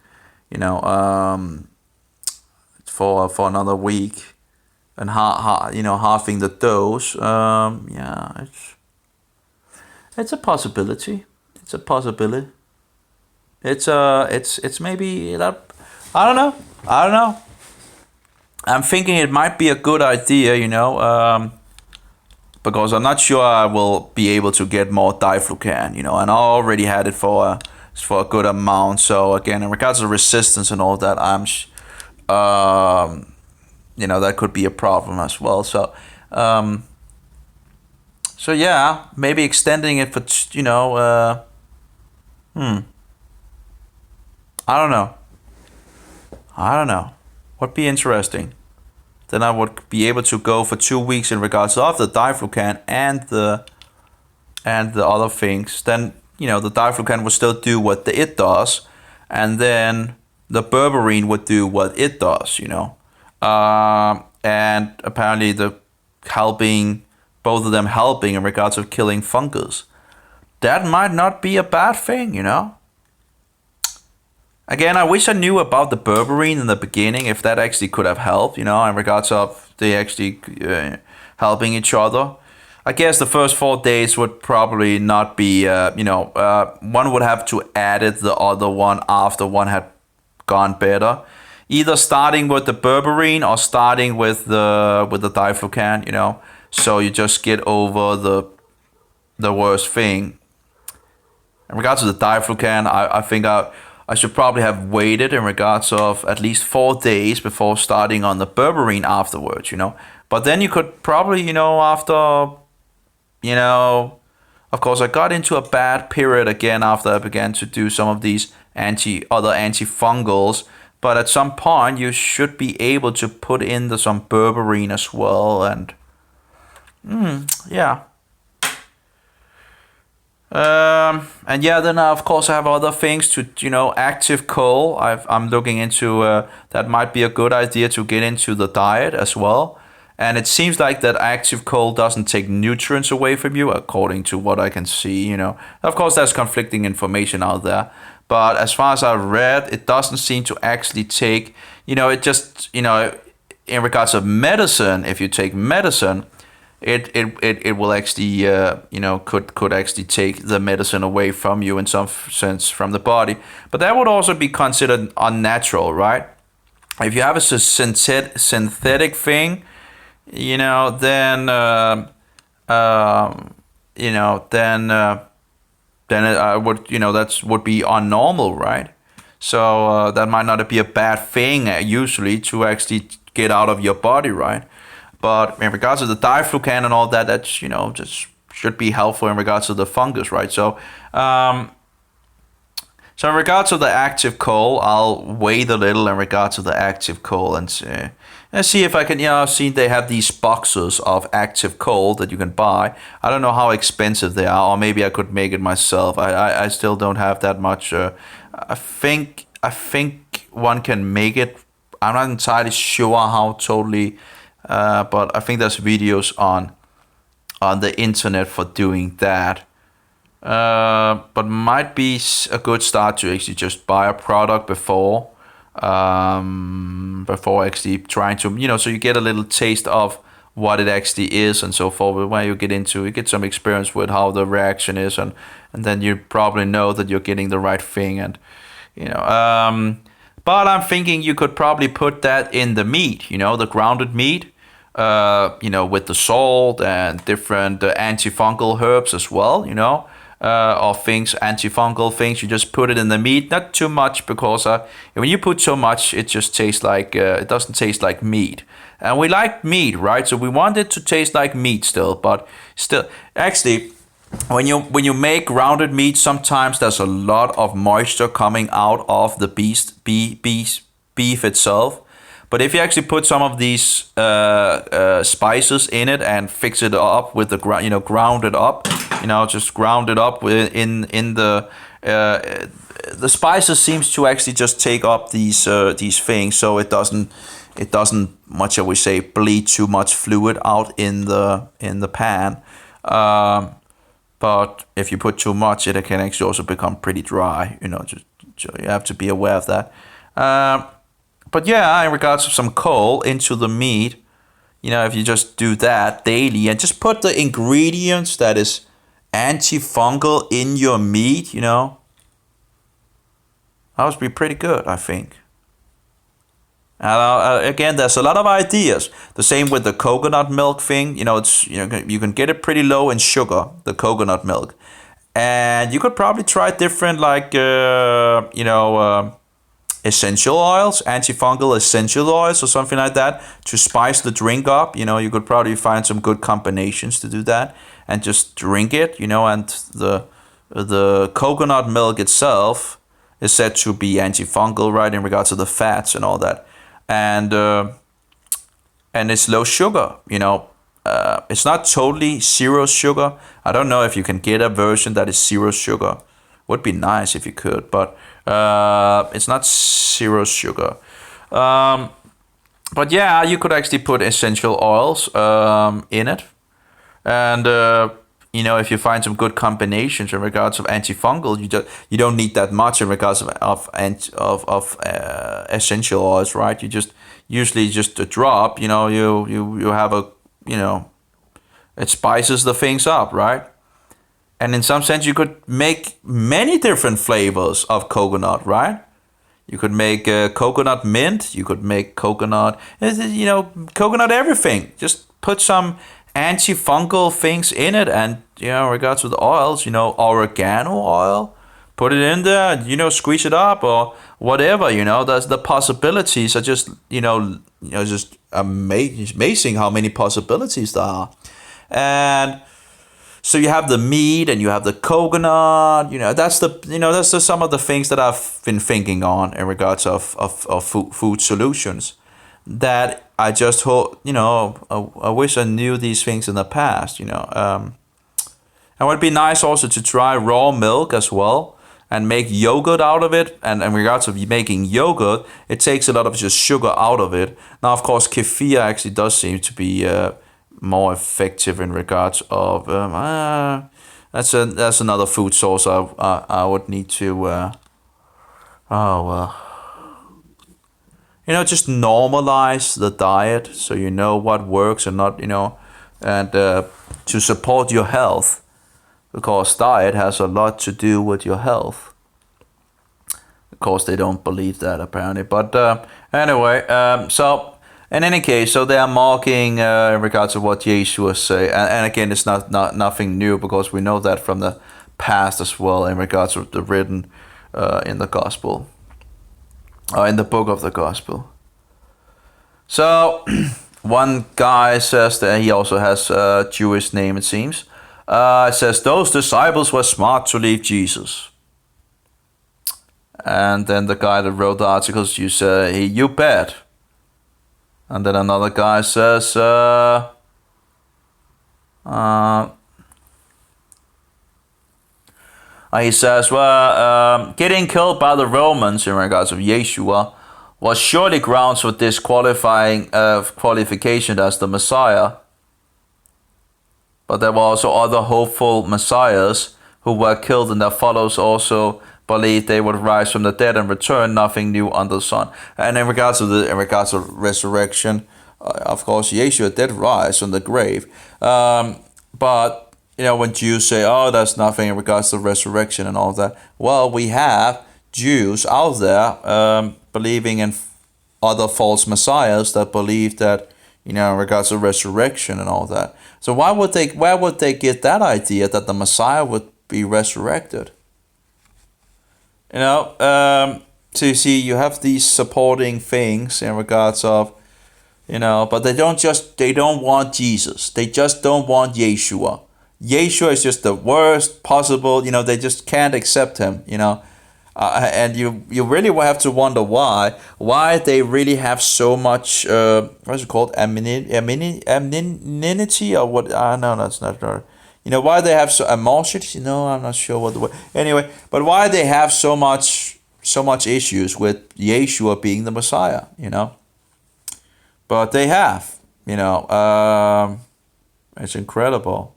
Speaker 1: for another week, and halving the dose. Yeah, it's a possibility. It's a possibility. It's maybe that. I don't know. I'm thinking it might be a good idea, because I'm not sure I will be able to get more diflucan, and I already had it for a good amount. So again, in regards to resistance and all that, that could be a problem as well. So, yeah, maybe extending it for, I don't know. Would be interesting. Then I would be able to go for 2 weeks in regards of the diflucan and the other things. Then the diflucan would still do what it does, and then the berberine would do what it does. And apparently both of them helping in regards of killing fungus. That might not be a bad thing. Again, I wish I knew about the berberine in the beginning, if that actually could have helped, in regards of they actually helping each other. I guess the first 4 days would probably not be, one would have to edit the other one after one had gone better. Either starting with the berberine or starting with the diflucan, so you just get over the worst thing. In regards to the diflucan, I think I should probably have waited in regards of at least 4 days before starting on the berberine afterwards, But then you could probably, after, of course I got into a bad period again after I began to do some of these other antifungals. But at some point you should be able to put in some berberine as well, and yeah. And yeah, then of course I have other things to, active coal. I'm looking into, that might be a good idea to get into the diet as well. And it seems like that active coal doesn't take nutrients away from you, according to what I can see, Of course, there's conflicting information out there. But as far as I've read, it doesn't seem to actually take, it just, in regards of medicine, if you take medicine, it will actually, could actually take the medicine away from you in some sense from the body. But that would also be considered unnatural, right? If you have a synthetic thing, then I would, that would be unnormal, right? So that might not be a bad thing usually to actually get out of your body, right? But in regards to the diflucan and all that, that's, just should be helpful in regards to the fungus, right? So, so in regards to the active coal, I'll wait a little in regards to the active coal and see if I can, see they have these boxes of active coal that you can buy. I don't know how expensive they are, or maybe I could make it myself. I still don't have that much. I think one can make it. I'm not entirely sure how totally, but I think there's videos on the internet for doing that. But might be a good start to actually just buy a product before actually trying to, so you get a little taste of what it actually is and so forth. When you get some experience with how the reaction is, and then you probably know that you're getting the right thing, and but I'm thinking you could probably put that in the meat, the grounded meat, with the salt and different antifungal herbs as well, of things, antifungal things. You just put it in the meat, not too much, because when you put so much, it just tastes like it doesn't taste like meat. And we like meat, right? So we want it to taste like meat still, but still, actually, when you make grounded meat, sometimes there's a lot of moisture coming out of the beef itself. But if you actually put some of these spices in it and fix it up with the ground it up, just ground it up in the spices seems to actually just take up these things, so it doesn't much, shall we say, bleed too much fluid out in the pan. But if you put too much, it can actually also become pretty dry. So you have to be aware of that. But yeah, in regards to some coal into the meat, if you just do that daily and just put the ingredients that is antifungal in your meat, that would be pretty good, I think. Again, there's a lot of ideas. The same with the coconut milk thing. You can get it pretty low in sugar, the coconut milk, and you could probably try different essential oils, antifungal essential oils or something like that to spice the drink up. You could probably find some good combinations to do that and just drink it. And the coconut milk itself is said to be antifungal, right, in regards to the fats and all that. And it's low sugar. It's not totally zero sugar. I don't know if you can get a version that is zero sugar. Would be nice if you could, but it's not zero sugar. But yeah, you could actually put essential oils in it, and if you find some good combinations in regards of antifungal, you don't need that much in regards of essential oils, right? You just usually just a drop. You have it spices the things up, right? And in some sense, you could make many different flavors of coconut, right? You could make coconut mint. You could make coconut, coconut everything. Just put some antifungal things in it, and in regards to the oils, oregano oil, put it in there, squeeze it up or whatever. There's the possibilities are just just amazing how many possibilities there are. And so you have the meat and you have the coconut. That's some of the things that I've been thinking on in regards of food solutions that I just hope, I wish I knew these things in the past, and it would be nice also to try raw milk as well and make yogurt out of it. And in regards of making yogurt, it takes a lot of just sugar out of it. Now, of course, kefir actually does seem to be more effective in regards of that's another food source I would need to just normalize the diet so you know what works and not, and to support your health, because diet has a lot to do with your health. Of course, they don't believe that apparently, but anyway, so in any case, so they are mocking in regards to what Yeshua say, and again, it's not nothing new, because we know that from the past as well in regards to the written in the gospel. In the book of the gospel. So, one guy says that he also has a Jewish name, it seems. It says, those disciples were smart to leave Jesus. And then the guy that wrote the articles, you say, you bet. And then another guy says, he says, getting killed by the Romans in regards of Yeshua was surely grounds for disqualifying qualification as the Messiah. But there were also other hopeful messiahs who were killed, and their followers also believed they would rise from the dead and return, nothing new under the sun. And in regards of resurrection, of course, Yeshua did rise from the grave. But when Jews say, oh, there's nothing in regards to resurrection and all that. Well, we have Jews out there believing in other false messiahs that believe that, in regards to resurrection and all that. So where would they get that idea that the Messiah would be resurrected. You know, so you see, you have these supporting things in regards of, you know, but they don't want Jesus. They just don't want Yeshua. Yeshua is just the worst possible, you know, they just can't accept him, you know. And you really will have to wonder why they really have so much, what's it called, anonymity, or what, no, that's not right. You know, why they have so, emotions, you know, I'm not sure what the word, anyway, but why they have so much issues with Yeshua being the Messiah, you know. But they have, you know, it's incredible.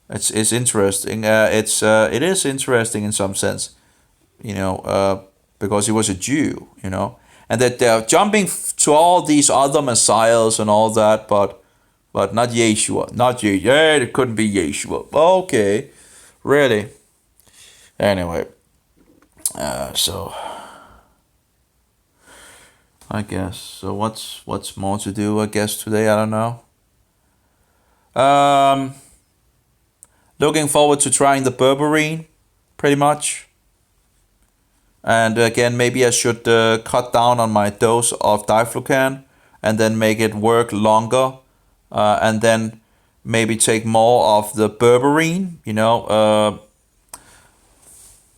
Speaker 1: It's interesting. It is interesting in some sense, you know, because he was a Jew, you know, and that they're jumping to all these other messiahs and all that, but not Yeshua, not Yeshua. Yeah, it couldn't be Yeshua. Okay, really. Anyway, so I guess so. What's more to do? I guess today, I don't know. Looking forward to trying the berberine, pretty much. And again, maybe I should cut down on my dose of diflucan and then make it work longer, and then maybe take more of the berberine. You know,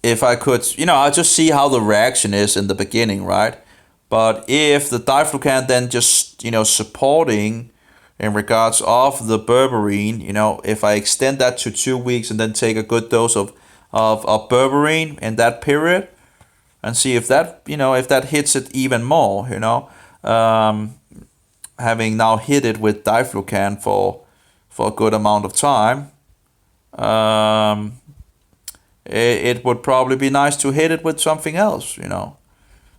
Speaker 1: if I could, you know, I'll just see how the reaction is in the beginning, right? But if the diflucan then just, you know, supporting in regards of the berberine, you know, if I extend that to 2 weeks and then take a good dose of berberine in that period, and see if that, you know, if that hits it even more, you know, having now hit it with diflucan for a good amount of time, it would probably be nice to hit it with something else, you know.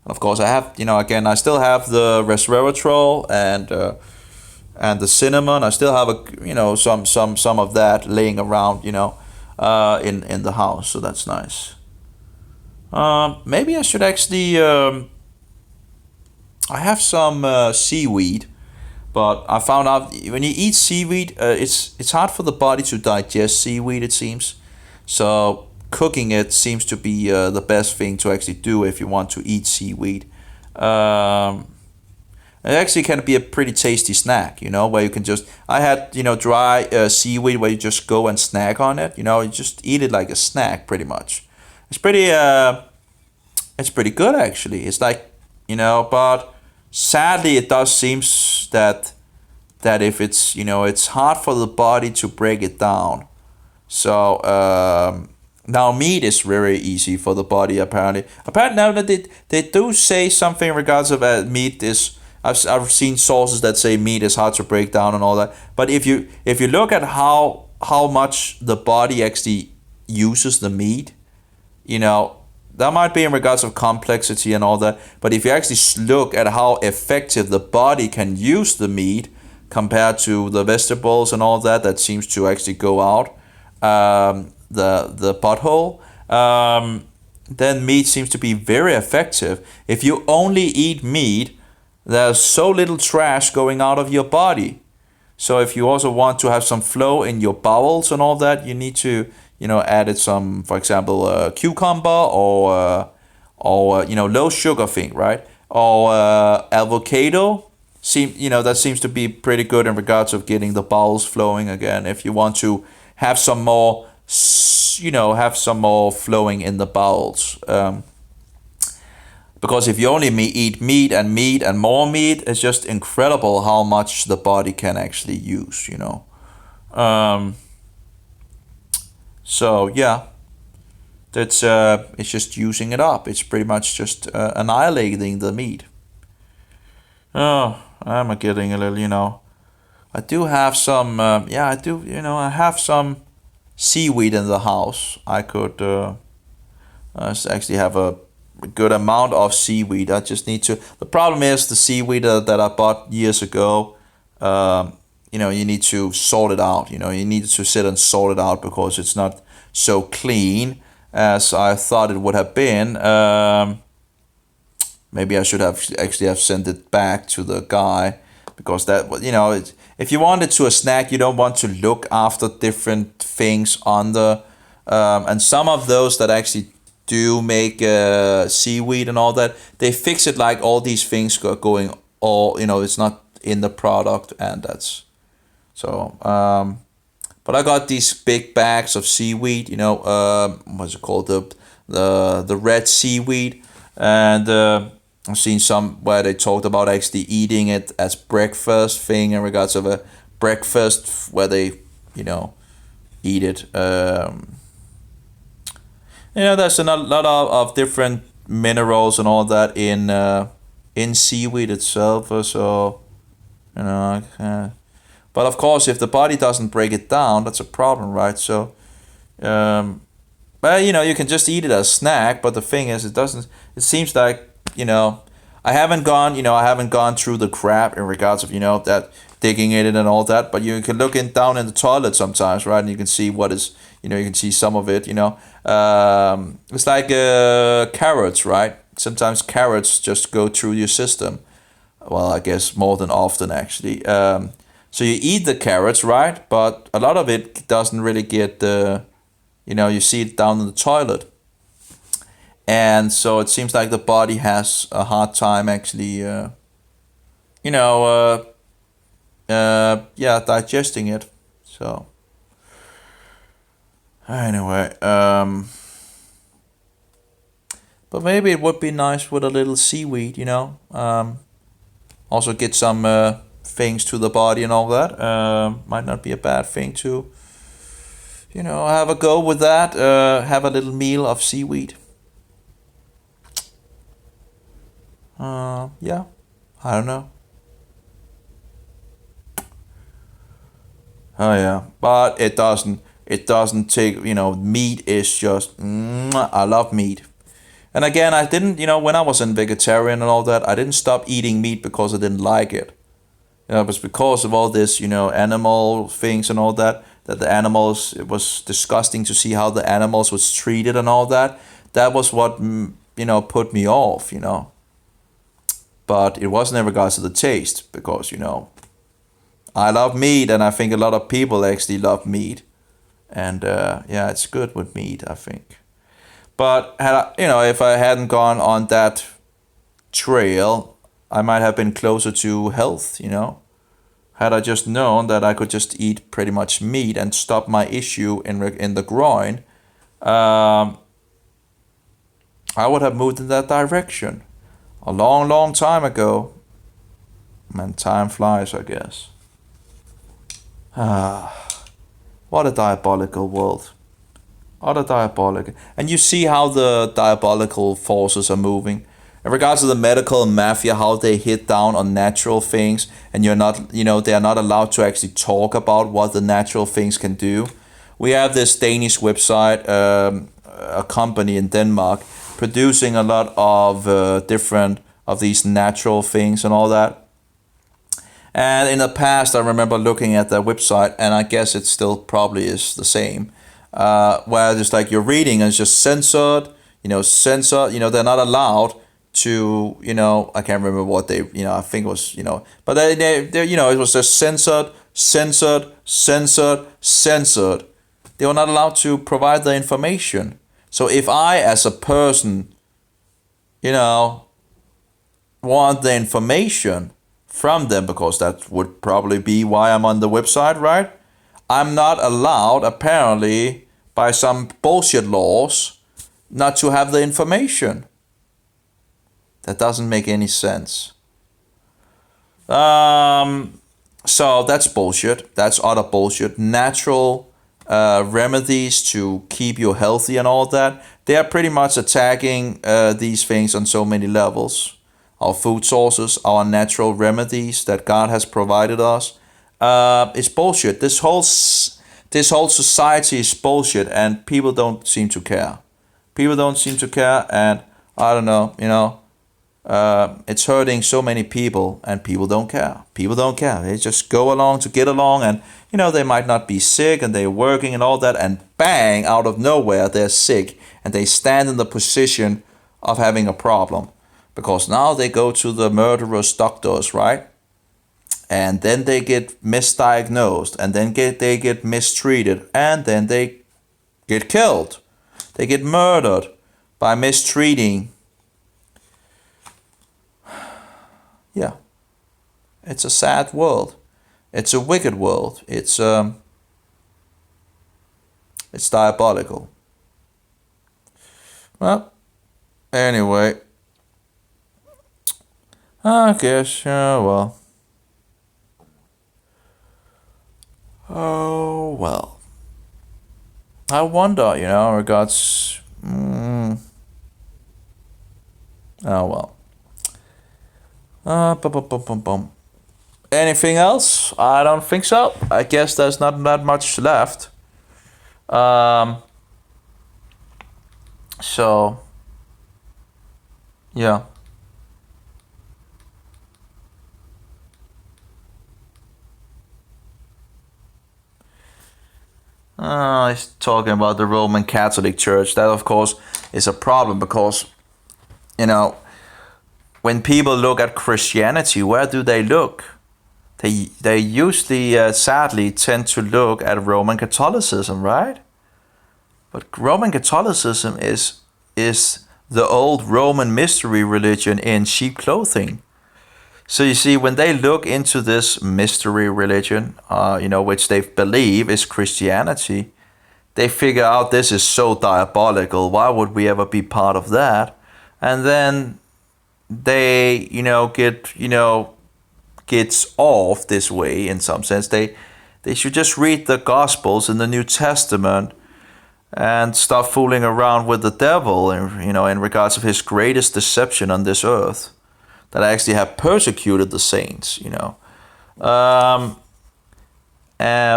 Speaker 1: And of course, I have, you know, again, I still have the resveratrol and the cinnamon. I still have you know, some of that laying around, you know, in the house, so that's nice. Maybe I should actually. I have some seaweed, but I found out when you eat seaweed, it's hard for the body to digest seaweed, it seems. So cooking it seems to be the best thing to actually do if you want to eat seaweed. It actually can be a pretty tasty snack, you know, where you can just. I had, you know, dry seaweed where you just go and snack on it. You know, you just eat it like a snack, pretty much. It's pretty good actually. It's like, you know, but sadly it does seem that if it's, you know, it's hard for the body to break it down. So now meat is very easy for the body apparently. Apparently now that they do say something in regards of meat is. I've seen sources that say meat is hard to break down and all that. But if you look at how much the body actually uses the meat, you know, that might be in regards of complexity and all that. But if you actually look at how effective the body can use the meat compared to the vegetables and all that seems to actually go out the butthole, then meat seems to be very effective. If you only eat meat, there's so little trash going out of your body. So if you also want to have some flow in your bowels and all that, you need to, you know, add it some, for example, cucumber or you know, low sugar thing, right? Or avocado. You know, that seems to be pretty good in regards of getting the bowels flowing again. If you want to have some more, you know, have some more flowing in the bowels. Because if you only eat meat and more meat, it's just incredible how much the body can actually use, you know. So yeah, that's it's just using it up. It's pretty much just annihilating the meat. Oh, I'm getting a little, you know. I do have some, yeah, I do, you know, I have some seaweed in the house. I could actually have a good amount of seaweed. I just need to. The problem is the seaweed that I bought years ago. You know, you need to sort it out. You know, you need to sit and sort it out because it's not so clean as I thought it would have been. Maybe I should have actually sent it back to the guy because that, you know, if you want it to a snack, you don't want to look after different things on the And some of those that actually do make seaweed and all that, they fix it like all these things going all, it's not in the product, and that's so. But I got these big bags of seaweed, what's it called, the red seaweed, and I've seen some where they talked about actually eating it as breakfast thing in regards of a breakfast where they, eat it. There's a lot of different minerals and all that in seaweed itself. So, but of course, if the body doesn't break it down, that's a problem, right? So, but you can just eat it as a snack. But the thing is, it doesn't. It seems like I haven't gone through the crap in regards of that digging in it and all that. But you can look down in the toilet sometimes, right? And you can see what is you can see some of it. It's like carrots, right? Sometimes carrots just go through your system. Well, I guess more than often actually. So you eat the carrots, right? But a lot of it doesn't really get you see it down in the toilet. And so it seems like the body has a hard time actually, digesting it. So anyway, but maybe it would be nice with a little seaweed, also get some things to the body and all that. Might not be a bad thing to, have a go with that. Have a little meal of seaweed. Yeah, I don't know. Oh yeah, but it doesn't take, meat is just, I love meat. And again, I didn't, when I was in vegetarian and all that, I didn't stop eating meat because I didn't like it. It was because of all this, animal things and all that the animals, it was disgusting to see how the animals was treated and all that. That was what, put me off, But it wasn't in regards to the taste, because, I love meat, and I think a lot of people actually love meat. And, it's good with meat, I think. But, if I hadn't gone on that trail, I might have been closer to health, Had I just known that I could just eat pretty much meat and stop my issue in the groin, I would have moved in that direction a long, long time ago. Man, time flies, I guess. What a diabolical world. What a diabolical. And you see how the diabolical forces are moving. In regards to the medical mafia, how they hit down on natural things, and they are not allowed to actually talk about what the natural things can do. We have this Danish website, a company in Denmark, producing a lot of different of these natural things and all that. And in the past, I remember looking at that website, and I guess it still probably is the same, where just like you're reading and it's just censored, they're not allowed to, I can't remember what they, I think it was, but they it was just censored. They were not allowed to provide the information. So if I, as a person, want the information from them, because that would probably be why I'm on the website, right? I'm not allowed, apparently, by some bullshit laws, not to have the information. That doesn't make any sense. So that's bullshit. That's utter bullshit. Natural remedies to keep you healthy and all that, they are pretty much attacking these things on so many levels. Our food sources, our natural remedies that God has provided us, it's bullshit. This whole society is bullshit, and people don't seem to care. People don't seem to care, and I don't know, it's hurting so many people, and people don't care. People don't care. They just go along to get along, and they might not be sick, and they're working and all that, and bang, out of nowhere they're sick, and they stand in the position of having a problem, because now they go to the murderous doctors, right? And then they get misdiagnosed, and then they get mistreated, and then they get killed. They get murdered by mistreating. Yeah. It's a sad world. It's a wicked world. It's diabolical. Well, anyway. I guess, well. Oh, well. I wonder, in regards... oh, well. Anything else? I don't think so. I guess there's not that much left. So, yeah. He's talking about the Roman Catholic Church. That, of course, is a problem because, when people look at Christianity, where do they look? They usually, sadly, tend to look at Roman Catholicism, right? But Roman Catholicism is the old Roman mystery religion in sheep clothing. So you see, when they look into this mystery religion, which they believe is Christianity, they figure out this is so diabolical. Why would we ever be part of that? And then they, gets off this way in some sense. They should just read the Gospels in the New Testament and stop fooling around with the devil, in regards of his greatest deception on this earth, that actually have persecuted the saints,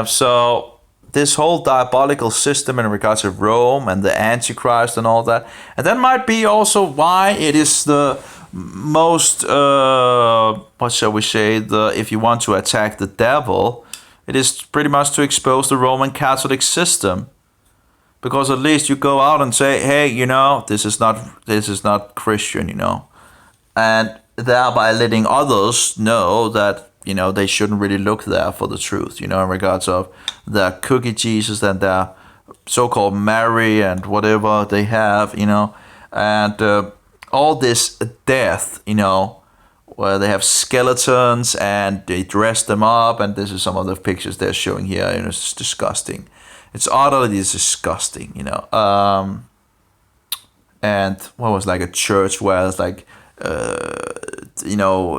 Speaker 1: so this whole diabolical system in regards of Rome and the Antichrist and all that, and that might be also why it is the most, what shall we say, if you want to attack the devil, it is pretty much to expose the Roman Catholic system. Because at least you go out and say, hey, this is not Christian, and thereby letting others know that, they shouldn't really look there for the truth, in regards of their cookie Jesus and their so-called Mary and whatever they have, and all this death, where they have skeletons and they dress them up, and this is some of the pictures they're showing here, it's disgusting. It's utterly disgusting, and what was like a church where it's like,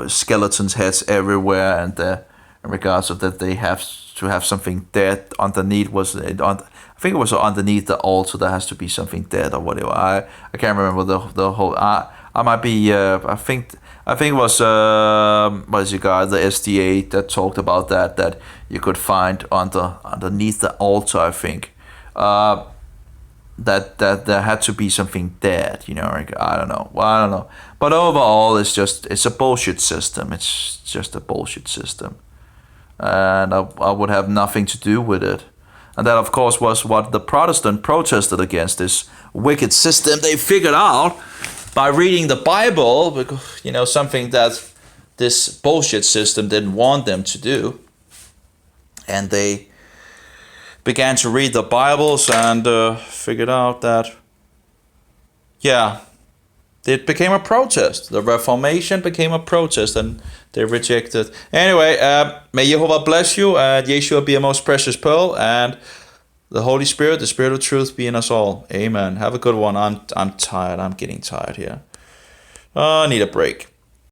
Speaker 1: skeletons heads everywhere, and in regards of that they have to have something dead underneath. I think it was underneath the altar there has to be something dead or whatever. I can't remember the whole. I might be. I think it was what is it called, the SDA that talked about that you could find underneath the altar. I think that there had to be something dead. I don't know. Well, I don't know. But overall, it's a bullshit system. It's just a bullshit system, and I would have nothing to do with it. And that, of course, was what the Protestant protested against, this wicked system they figured out by reading the Bible, because, something that this bullshit system didn't want them to do. And they began to read the Bibles and figured out that, it became a protest. The Reformation became a protest, and they rejected. Anyway, may Jehovah bless you, and Yeshua be a most precious pearl, and the Holy Spirit, the Spirit of truth, be in us all. Amen. Have a good one. I'm tired. I'm getting tired here. I need a break.